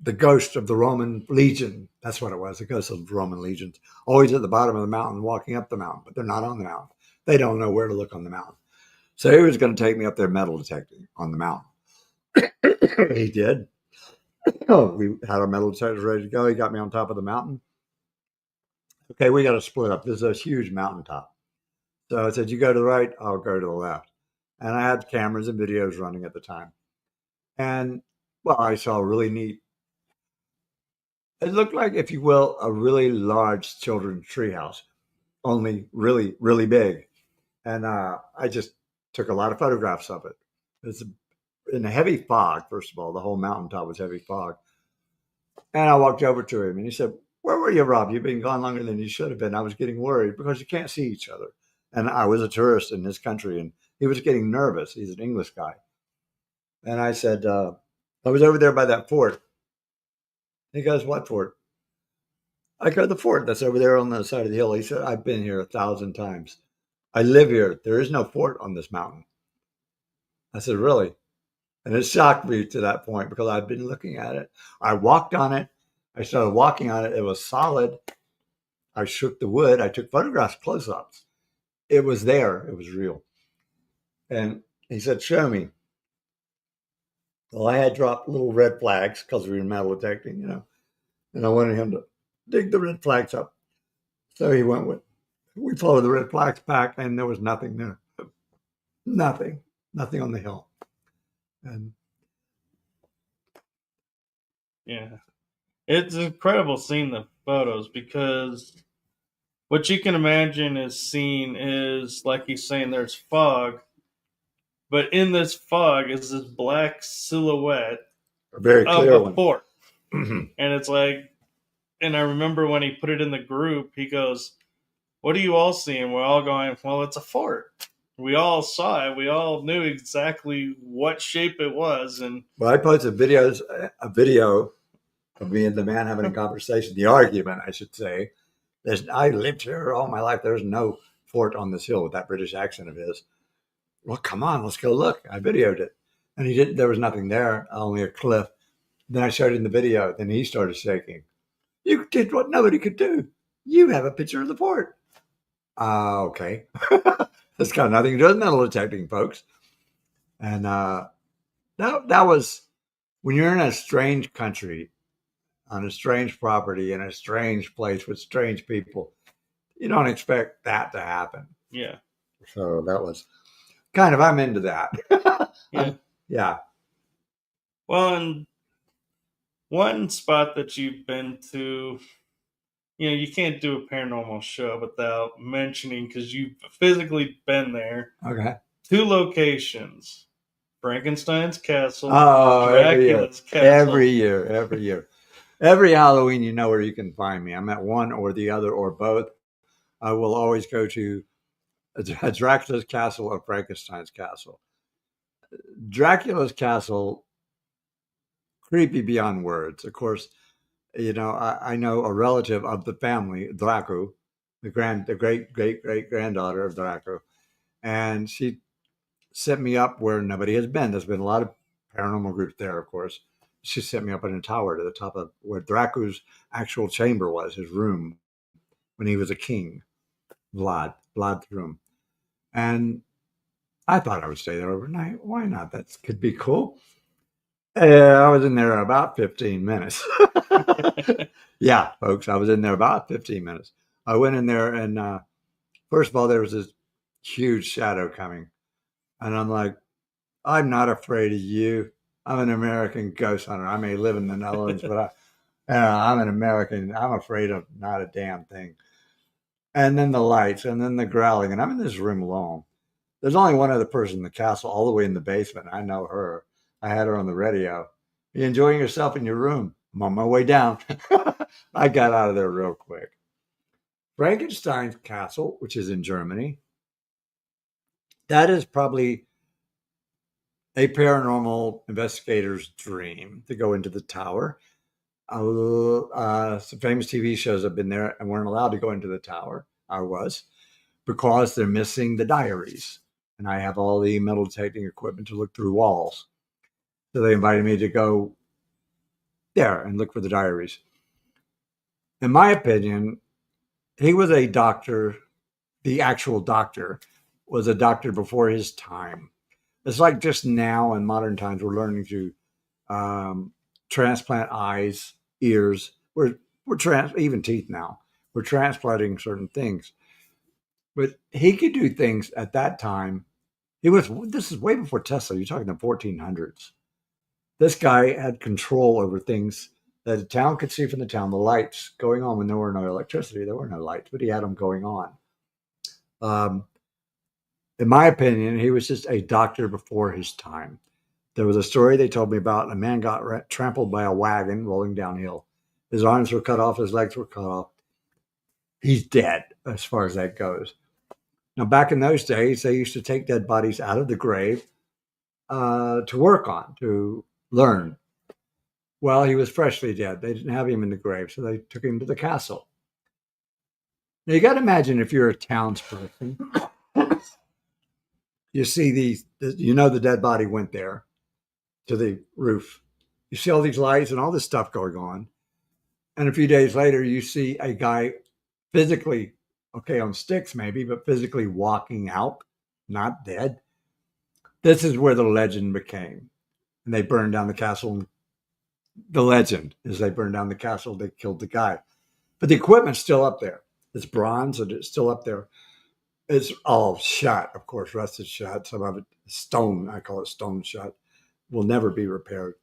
the ghost of the Roman legion. That's what it was. The ghost of the Roman legions, always at the bottom of the mountain, walking up the mountain, but they're not on the mountain. They don't know where to look on the mountain. So he was going to take me up there metal detecting on the mountain. He did. Oh, we had our metal detectors ready to go. He got me on top of the mountain. Okay, we got to split up. This is a huge mountaintop. So I said, you go to the right, I'll go to the left. And I had cameras and videos running at the time. And, well, I saw a really neat, it looked like, if you will, a really large children's treehouse, only really, really big. And I just took a lot of photographs of it. It's in a heavy fog, first of all. The whole mountaintop was heavy fog. And I walked over to him and he said, where were you, Rob? You've been gone longer than you should have been. I was getting worried because you can't see each other. And I was a tourist in his country, and he was getting nervous. He's an English guy. And I said, I was over there by that fort. He goes, what fort? I go, the fort that's over there on the side of the hill. He said, I've been here 1,000 times. I live here. There is no fort on this mountain. I said, really? And it shocked me to that point because I'd been looking at it. I walked on it. I started walking on it. It was solid. I shook the wood. I took photographs, close-ups. It was there. It was real. And he said, show me. Well, I had dropped little red flags because we were metal detecting, and I wanted him to dig the red flags up. So we followed the red flags back, and there was nothing there. Nothing on the hill. And Yeah. It's incredible seeing the photos because what you can imagine is seen is, like he's saying, there's fog, but in this fog is this black silhouette a very of clear a one. fort. And it's like, and I remember when he put it in the group, he goes, what are you all seeing? We're all going, well, it's a fort. We all saw it. We all knew exactly what shape it was. And Well, I posted a video of me and the man having a conversation, the argument, I should say. I lived here all my life. There's no fort on this hill with that British accent of his. Well, come on, let's go look. I videoed it. And he didn't, there was nothing there, only a cliff. Then I showed him the video. Then he started shaking. You did what nobody could do. You have a picture of the fort. Okay. That's got nothing to do with metal detecting, folks. And that was when you're in a strange country, on a strange property, in a strange place with strange people, you don't expect that to happen. yeah. So that was kind of, I'm into that. Yeah. Yeah. Well, and one spot that you've been to, you can't do a paranormal show without mentioning because you've physically been there. Okay. 2 locations: Frankenstein's castle, Oh, Dracula's castle. every year. Every Halloween, you know where you can find me. I'm at one or the other or both. I will always go to Dracula's castle or Frankenstein's castle. Dracula's castle, creepy beyond words. Of course, I know a relative of the family, Dracu, the great granddaughter of Dracu, and she set me up where nobody has been. There's been a lot of paranormal groups there, of course. She set me up in a tower to the top of where Dracu's actual chamber was, his room, when he was a king, Vlad's room. And I thought I would stay there overnight. Why not? That could be cool. I was in there about 15 minutes. Yeah, folks, I was in there about 15 minutes. I went in there, and first of all, there was this huge shadow coming. And I'm like, I'm not afraid of you. I'm an American ghost hunter. I may live in the Netherlands, but I'm an American. I'm afraid of not a damn thing. And then the lights, and then the growling. And I'm in this room alone. There's only one other person in the castle, all the way in the basement. I know her. I had her on the radio. You enjoying yourself in your room? I'm on my way down. I got out of there real quick. Frankenstein's castle, which is in Germany, that is probably a paranormal investigator's dream to go into the tower. Some famous TV shows have been there and weren't allowed to go into the tower. I was, because they're missing the diaries. And I have all the metal detecting equipment to look through walls. So they invited me to go there and look for the diaries. In my opinion, he was a doctor. The actual doctor was a doctor before his time. It's like just now in modern times, we're learning to transplant eyes, ears. We're even teeth now. We're transplanting certain things. But he could do things at that time. This is way before Tesla. You're talking the 1400s. This guy had control over things that the town could see from the town, the lights going on when there were no electricity. There were no lights, but he had them going on. In my opinion, he was just a doctor before his time. There was a story they told me about a man got trampled by a wagon rolling downhill. His arms were cut off, his legs were cut off. He's dead as far as that goes. Now, back in those days, they used to take dead bodies out of the grave to work on, to learn. Well, he was freshly dead. They didn't have him in the grave, so they took him to the castle. Now, you got to imagine if you're a townsperson, you see the dead body went there to the roof. You see all these lights and all this stuff going on. And a few days later, you see a guy physically, okay, on sticks maybe, but physically walking out, not dead. This is where the legend became. And they burned down the castle. The legend is they burned down the castle, they killed the guy. But the equipment's still up there. It's bronze and it's still up there. It's all shot, of course, rusted shot. Some of it stone, I call it stone shot, will never be repaired.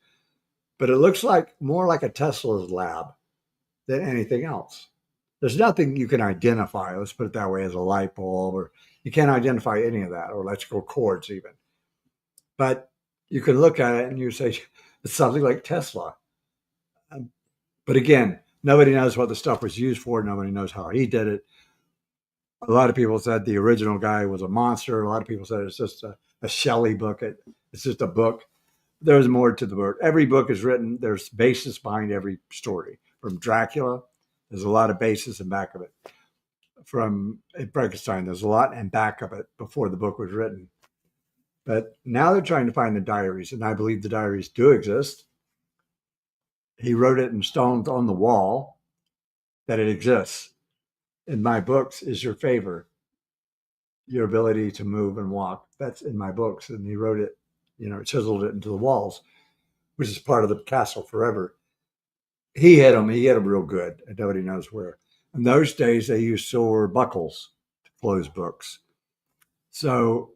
But it looks like more like a Tesla's lab than anything else. There's nothing you can identify, let's put it that way, as a light bulb, or you can't identify any of that, or electrical cords even. But you can look at it and you say, it's something like Tesla. But again, nobody knows what the stuff was used for. Nobody knows how he did it. A lot of people said the original guy was a monster. A lot of people said it's just a Shelley book. It's just a book. There's more to the book. Every book is written. There's basis behind every story. From Dracula, there's a lot of basis and back of it. From Frankenstein, there's a lot and back of it before the book was written. But now they're trying to find the diaries, and I believe the diaries do exist. He wrote it in stone on the wall that it exists. In my books is your favor, your ability to move and walk. That's in my books. And he wrote it, chiseled it into the walls, which is part of the castle forever. He hit them real good, and nobody knows where. In those days, they used silver buckles to close books. So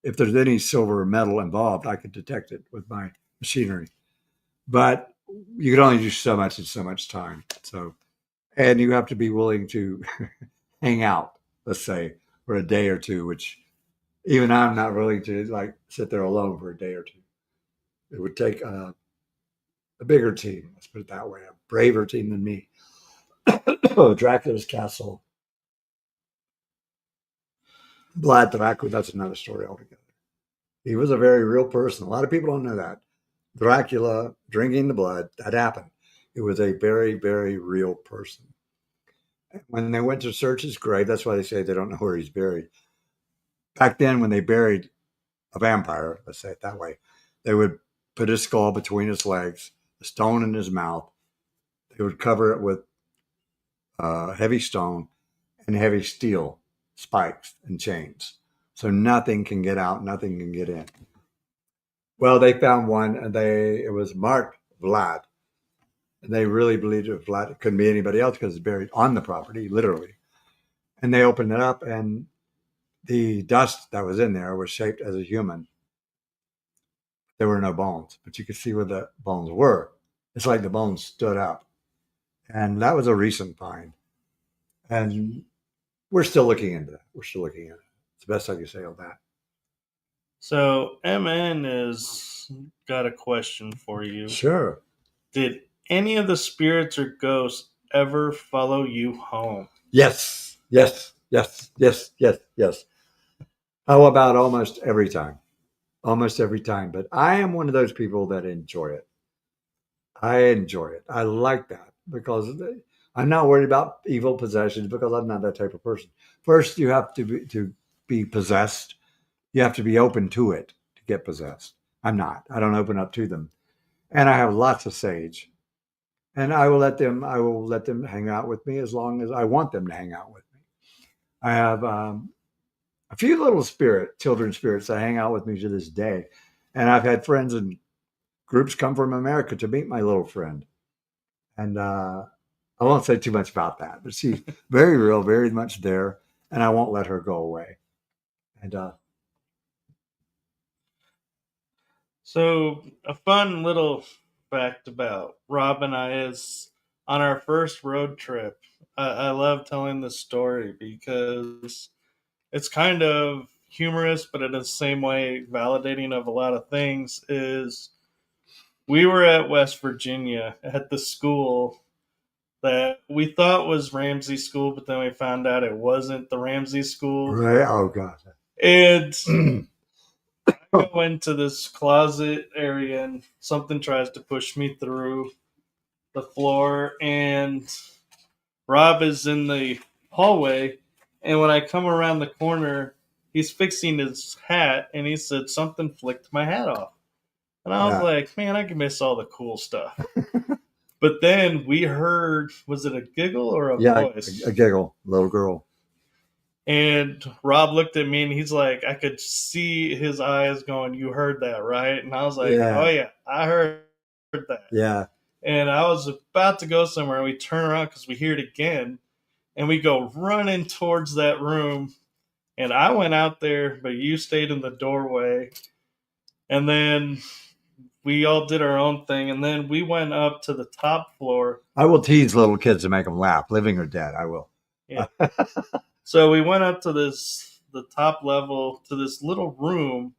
if there's any silver or metal involved, I could detect it with my machinery. But you could only do so much in so much time. So, and you have to be willing to hang out, let's say, for a day or two, which even I'm not willing to sit there alone for a day or two. It would take a bigger team, let's put it that way, a braver team than me. Dracula's castle. Vlad Dracula, that's another story altogether. He was a very real person. A lot of people don't know that. Dracula drinking the blood, that happened. It was a very, very real person. When they went to search his grave, that's why they say they don't know where he's buried. Back then, when they buried a vampire, let's say it that way, they would put his skull between his legs, a stone in his mouth. They would cover it with heavy stone and heavy steel spikes and chains. So nothing can get out, nothing can get in. Well, they found one, and it was marked Vlad. And they really believed it couldn't be anybody else because it's buried on the property, literally. And they opened it up, and the dust that was in there was shaped as a human. There were no bones, but you could see where the bones were. It's like the bones stood up. And that was a recent find. And we're still looking into that. We're still looking at it. It's the best I can say on that. So MN has got a question for you. Sure. Did any of the spirits or ghosts ever follow you home? Yes. Yes. Yes. Yes. Yes. Yes. How about almost every time? Almost every time. But I am one of those people that enjoy it. I enjoy it. I like that because I'm not worried about evil possessions because I'm not that type of person. First, you have to be possessed. You have to be open to it to get possessed. I'm not. I don't open up to them. And I have lots of sage. And I will let them hang out with me as long as I want them to hang out with me. I have a few little children spirits that hang out with me to this day. And I've had friends and groups come from America to meet my little friend. And I won't say too much about that, but she's very real, very much there. And I won't let her go away. And so a fun little fact about Rob and I is on our first road trip. I love telling this story because it's kind of humorous, but in the same way validating of a lot of things. Is we were at West Virginia at the school that we thought was Ramsey School, but then we found out it wasn't the Ramsey School. Right? Oh God. And I go into this closet area, and something tries to push me through the floor, and Rob is in the hallway. And when I come around the corner, he's fixing his hat, and he said something flicked my hat off. And I was Yeah. like, man, I can miss all the cool stuff. But then we heard, was it a giggle or a Yeah. voice? A giggle, little girl. And Rob looked at me and he's like, I could see his eyes going, you heard that, right? And I was like, Yeah. oh, yeah, I heard that. Yeah. And I was about to go somewhere, and we turn around because we hear it again. And we go running towards that room. And I went out there, but you stayed in the doorway. And then we all did our own thing. And then we went up to the top floor. I will tease little kids to make them laugh, living or dead. I will. Yeah. So we went up to the top level, to this little room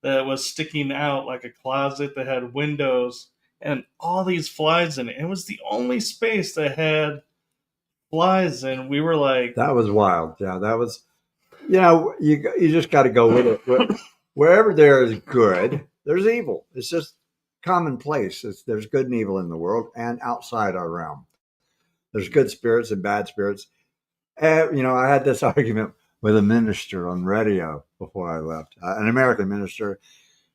that was sticking out like a closet that had windows and all these flies in it. It was the only space that had flies, and we were like, That was wild. Yeah, that was. You just got to go with it. Wherever there is good, there's evil. It's just commonplace. There's good and evil in the world and outside our realm. There's good spirits and bad spirits. I had this argument with a minister on radio before I left, an American minister.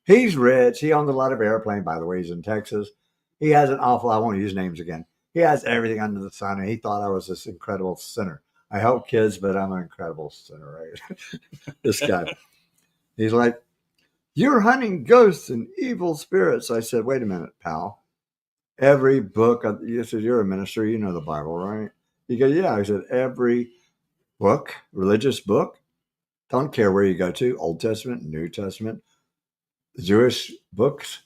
He's rich. He owns a lot of airplanes. By the way, he's in Texas. He has an awful, I won't use names again. He has everything under the sun, and he thought I was this incredible sinner. I help kids, but I'm an incredible sinner, right? This guy. He's like, you're hunting ghosts and evil spirits. I said, wait a minute, pal. Every book, you said, you're a minister, you know the Bible, right? He goes, yeah. I said, every book, religious book, don't care where you go to, Old Testament, New Testament, the Jewish books,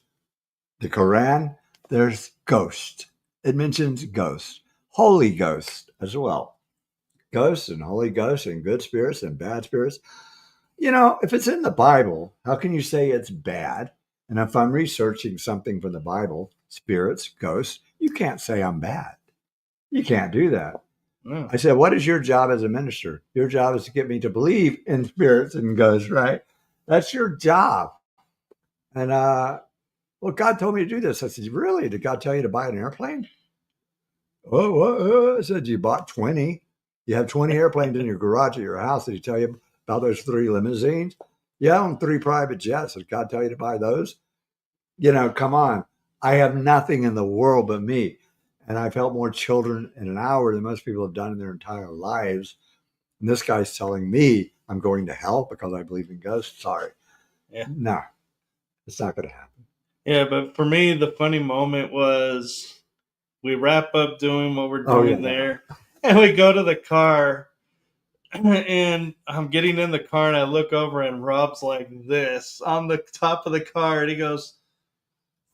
the Quran, there's ghost. It mentions ghost, Holy Ghost as well. Ghosts and Holy Ghosts and good spirits and bad spirits. If it's in the Bible, how can you say it's bad? And if I'm researching something from the Bible, spirits, ghosts, you can't say I'm bad. You can't do that. no. I said, what is your job as a minister? Your job is to get me to believe in spirits and ghosts, right? That's your job. And, well, God told me to do this. I said, really? Did God tell you to buy an airplane? Oh, I said, you bought 20. You have 20 airplanes in your garage at your house. Did he tell you about those 3 limousines? You own 3 private jets. Did God tell you to buy those? Come on. I have nothing in the world but me. And I've helped more children in an hour than most people have done in their entire lives. And this guy's telling me I'm going to hell because I believe in ghosts. Sorry. Yeah. No, it's not going to happen. Yeah, but for me, the funny moment was we wrap up doing what we're doing there, and we go to the car, and I'm getting in the car, and I look over, and Rob's like this on the top of the car, and he goes,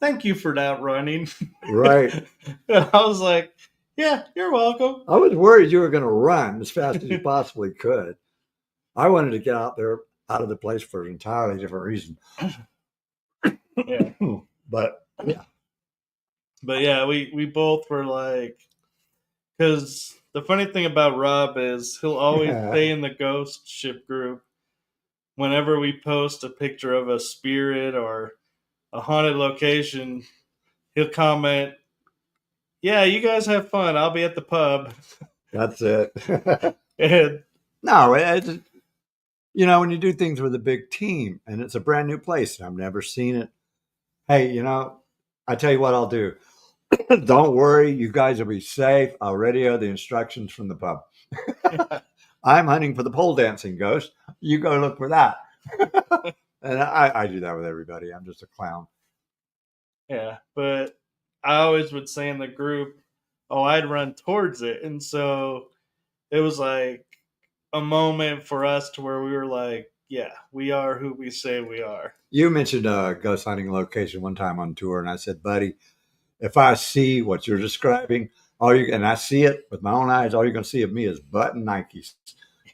thank you for that running. Right. And I was like, yeah, you're welcome. I was worried you were going to run as fast as you possibly could. I wanted to get out of the place for an entirely different reason. Yeah. But yeah, we both were like, because the funny thing about Rob is he'll always stay in the ghost ship group whenever we post a picture of a spirit or a haunted location. He'll comment, yeah, you guys have fun. I'll be at the pub. That's it. And no, it's, when you do things with a big team and it's a brand new place and I've never seen it. Hey, I tell you what I'll do. Don't worry. You guys will be safe. I'll radio the instructions from the pub. I'm hunting for the pole dancing ghost. You go look for that. And I do that with everybody. I'm just a clown. Yeah, but I always would say in the group, oh, I'd run towards it. And so it was like a moment for us to where we were like, yeah, we are who we say we are. You mentioned a ghost hunting location one time on tour, and I said, buddy, if I see what you're describing, and I see it with my own eyes, all you're going to see of me is butt and Nikes.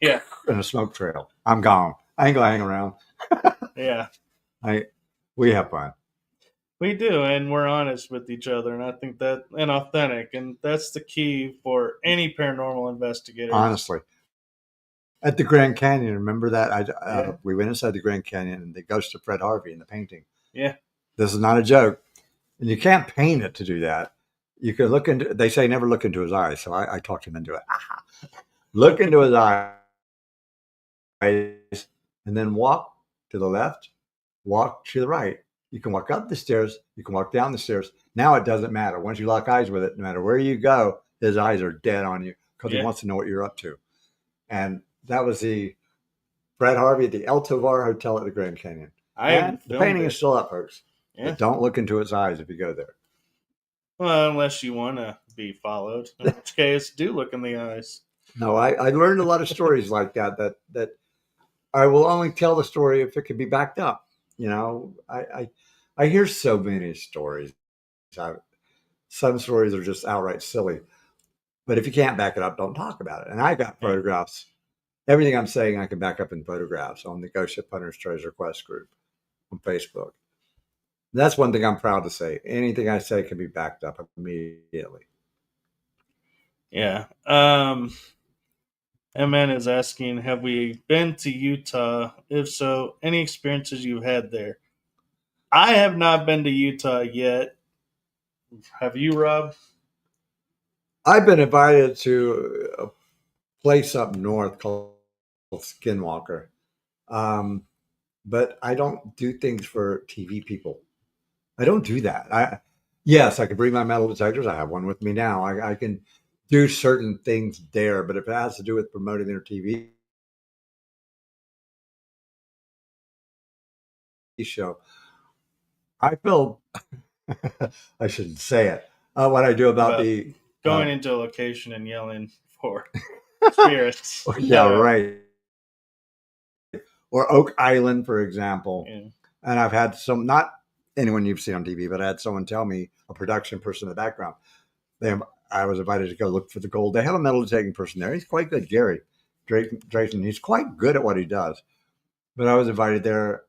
Yeah. And a smoke trail. I'm gone. I ain't going to hang around. Yeah. We have fun. We do, and we're honest with each other, and I think that and authentic, and that's the key for any paranormal investigators. Honestly. At the Grand Canyon, remember that? Yeah, We went inside the Grand Canyon and the ghost of Fred Harvey in the painting. yeah, This is not a joke. And you can't paint it to do that. You can look into, they say never look into his eyes. So I talked him into it. Look into his eyes and then walk to the left, walk to the right. You can walk up the stairs, you can walk down the stairs. Now it doesn't matter. Once you lock eyes with it, no matter where you go, his eyes are dead on you because he yeah. wants to know what you're up to. And that was the Fred Harvey at the El Tovar Hotel at the Grand Canyon. I And even the filmed painting is it. still up, folks. Yeah. But don't look into its eyes if you go there. Well, unless you want to be followed, in which case, do look in the eyes. No, I learned a lot of stories like that I will only tell the story if it can be backed up. You know, I hear so many stories. I, some stories are just outright silly. But if you can't back it up, don't talk about it. And I got Yeah. photographs. Everything I'm saying I can back up in photographs on the Ghost Ship Hunters Treasure Quest group on Facebook. That's one thing I'm proud to say. Anything I say can be backed up immediately. Yeah. MN is asking, have we been to Utah? If so, any experiences you've had there? I have not been to Utah yet. Have you, Rob? I've been invited to a place up north called Skinwalker. Um, but I don't do things for TV people. I don't do that. Yes, I can bring my metal detectors. I have one with me now. I can do certain things there, but if it has to do with promoting their TV show, I feel I shouldn't say it. What I do about About the going into a location and yelling for spirits. yeah, No. right. Or Oak Island, for example. Yeah. And I've had some, not anyone you've seen on TV, but I had someone tell me, a production person in the background, they, I was invited to go look for the gold. They have a metal detecting person there. He's quite good, Gary Drayton. He's quite good at what he does. But I was invited there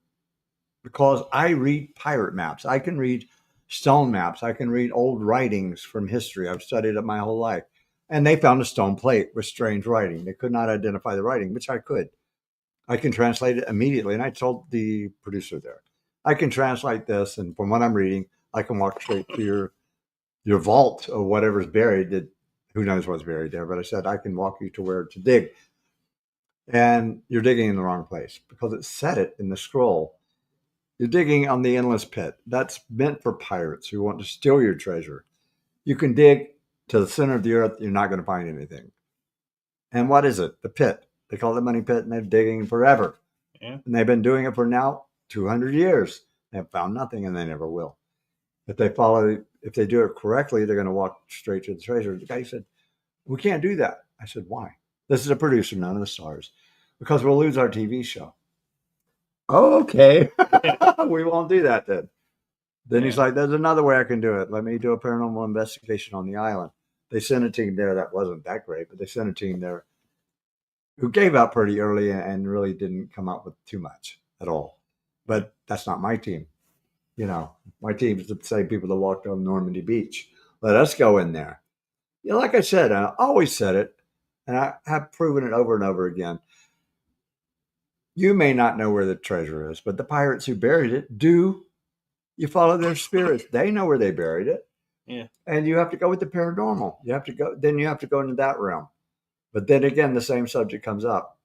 because I read pirate maps. I can read stone maps. I can read old writings from history. I've studied it my whole life. And they found a stone plate with strange writing. They could not identify the writing, which I could. I can translate it immediately. And I told the producer there, I can translate this. And from what I'm reading, I can walk straight to your vault or whatever's buried. That who knows what's buried there. But I said, I can walk you to where to dig. And you're digging in the wrong place because it said it in the scroll. You're digging on the endless pit. That's meant for pirates who want to steal your treasure. You can dig to the center of the earth. You're not going to find anything. And what is it? The pit. They call it the money pit, and they're digging forever. Yeah. And they've been doing it for now 200 years. They have found nothing, and they never will. If they do it correctly, they're going to walk straight to the treasure. The guy said, "We can't do that." I said, "Why?" This is a producer, none of the stars, because we'll lose our TV show. Oh, okay. We won't do that then. Then he's Yeah. like, "There's another way I can do it. Let me do a paranormal investigation on the island." They sent a team there that wasn't that great, but they sent a team there who gave up pretty early and really didn't come up with too much at all. But that's not my team. You know, my team is the same people that walked on Normandy Beach. Let us go in there. You know, like I said, I always said it, and I have proven it over and over again. You may not know where the treasure is, but the pirates who buried it do. You follow their spirits. They know where they buried it. Yeah. And you have to go with the paranormal. You have to go into that realm. But then again, the same subject comes up.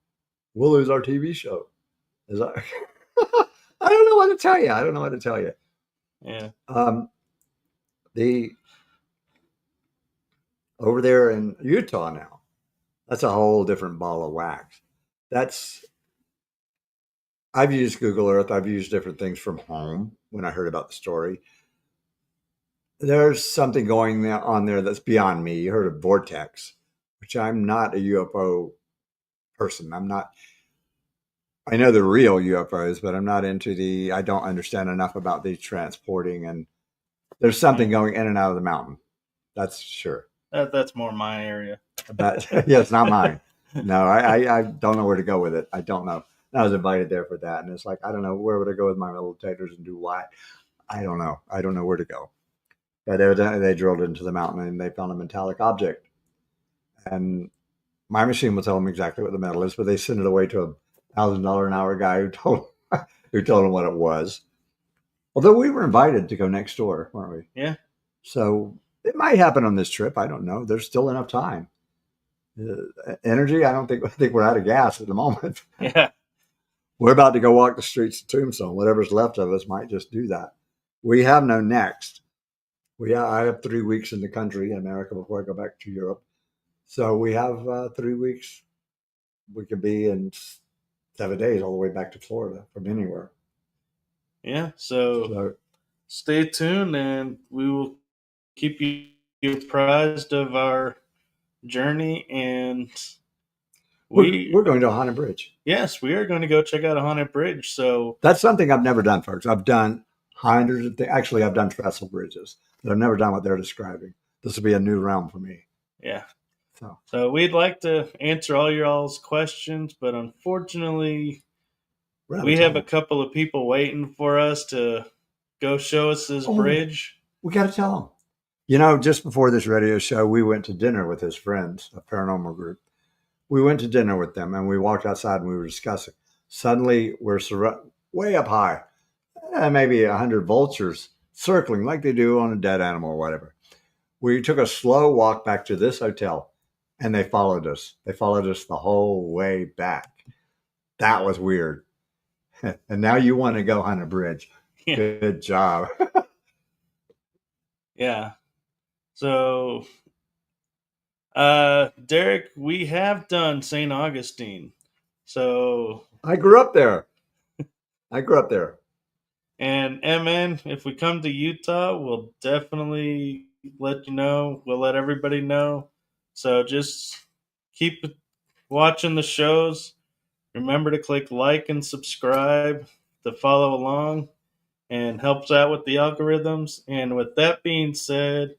We'll lose our TV show. Is that, I don't know what to tell you. I don't know what to tell you. Yeah. The over there in Utah now, that's a whole different ball of wax. That's I've used Google Earth. I've used different things from home when I heard about the story. There's something going on there that's beyond me. You heard of vortex, which I'm not a UFO person. I'm not. I know the real UFOs, but I'm not into the. I don't understand enough about the transporting, and there's something going in and out of the mountain. That's sure. That's more my area. But yeah, it's not mine. No, I don't know where to go with it. I don't know. And I was invited there for that, and it's like I don't know where would I go with my metal detectors and do what. I don't know. I don't know where to go. But evidently they drilled into the mountain and they found a metallic object. And my machine will tell them exactly what the metal is, but they sent it away to a $1,000 an hour guy who told them what it was. Although we were invited to go next door, weren't we? Yeah. So it might happen on this trip. I don't know. There's still enough time. Energy, I think we're out of gas at the moment. Yeah. We're about to go walk the streets of Tombstone. Whatever's left of us might just do that. We have no next. I have 3 weeks in the country in America before I go back to Europe. So we have 3 weeks. We could be in 7 days all the way back to Florida from anywhere. Yeah. So stay tuned, and we will keep you apprised of our journey. And we're going to a haunted bridge. Yes, we are going to go check out a haunted bridge. So that's something I've never done, folks. I've done hundreds of things. Actually, I've done trestle bridges, but I've never done what they're describing. This will be a new realm for me. Yeah. So we'd like to answer all y'all's questions, but unfortunately, we have a couple of people waiting for us to go show us this bridge. We got to tell them. You know, just before this radio show, we went to dinner with his friends, a paranormal group. We went to dinner with them, and we walked outside and we were discussing. Suddenly, we're way up high, maybe 100 vultures circling like they do on a dead animal or whatever. We took a slow walk back to this hotel, and they followed us. They followed us the whole way back. That was weird. And now you want to go on a bridge. Yeah. Good job. Yeah. So, Derek, we have done St. Augustine. So I grew up there. And MN, if we come to Utah, we'll definitely let you know. We'll let everybody know. So just keep watching the shows. Remember to click like and subscribe to follow along, and helps out with the algorithms. And with that being said,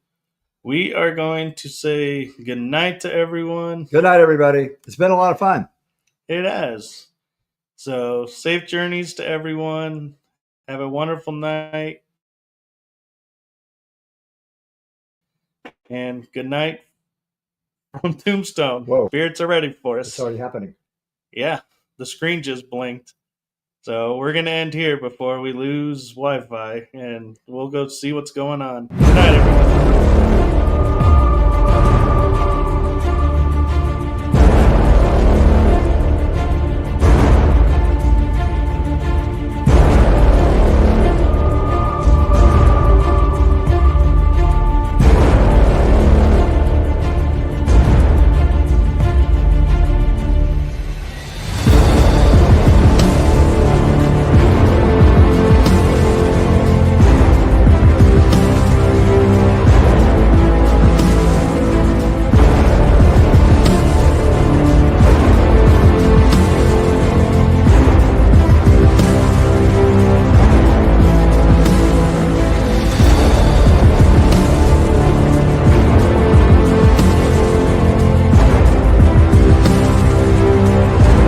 we are going to say good night to everyone. Good night, everybody. It's been a lot of fun. It has. So safe journeys to everyone. Have a wonderful night. And good night from Tombstone. Whoa. Spirits are ready for us. It's already happening. Yeah. The screen just blinked. So we're going to end here before we lose Wi-Fi, and we'll go see what's going on. Good night, everyone.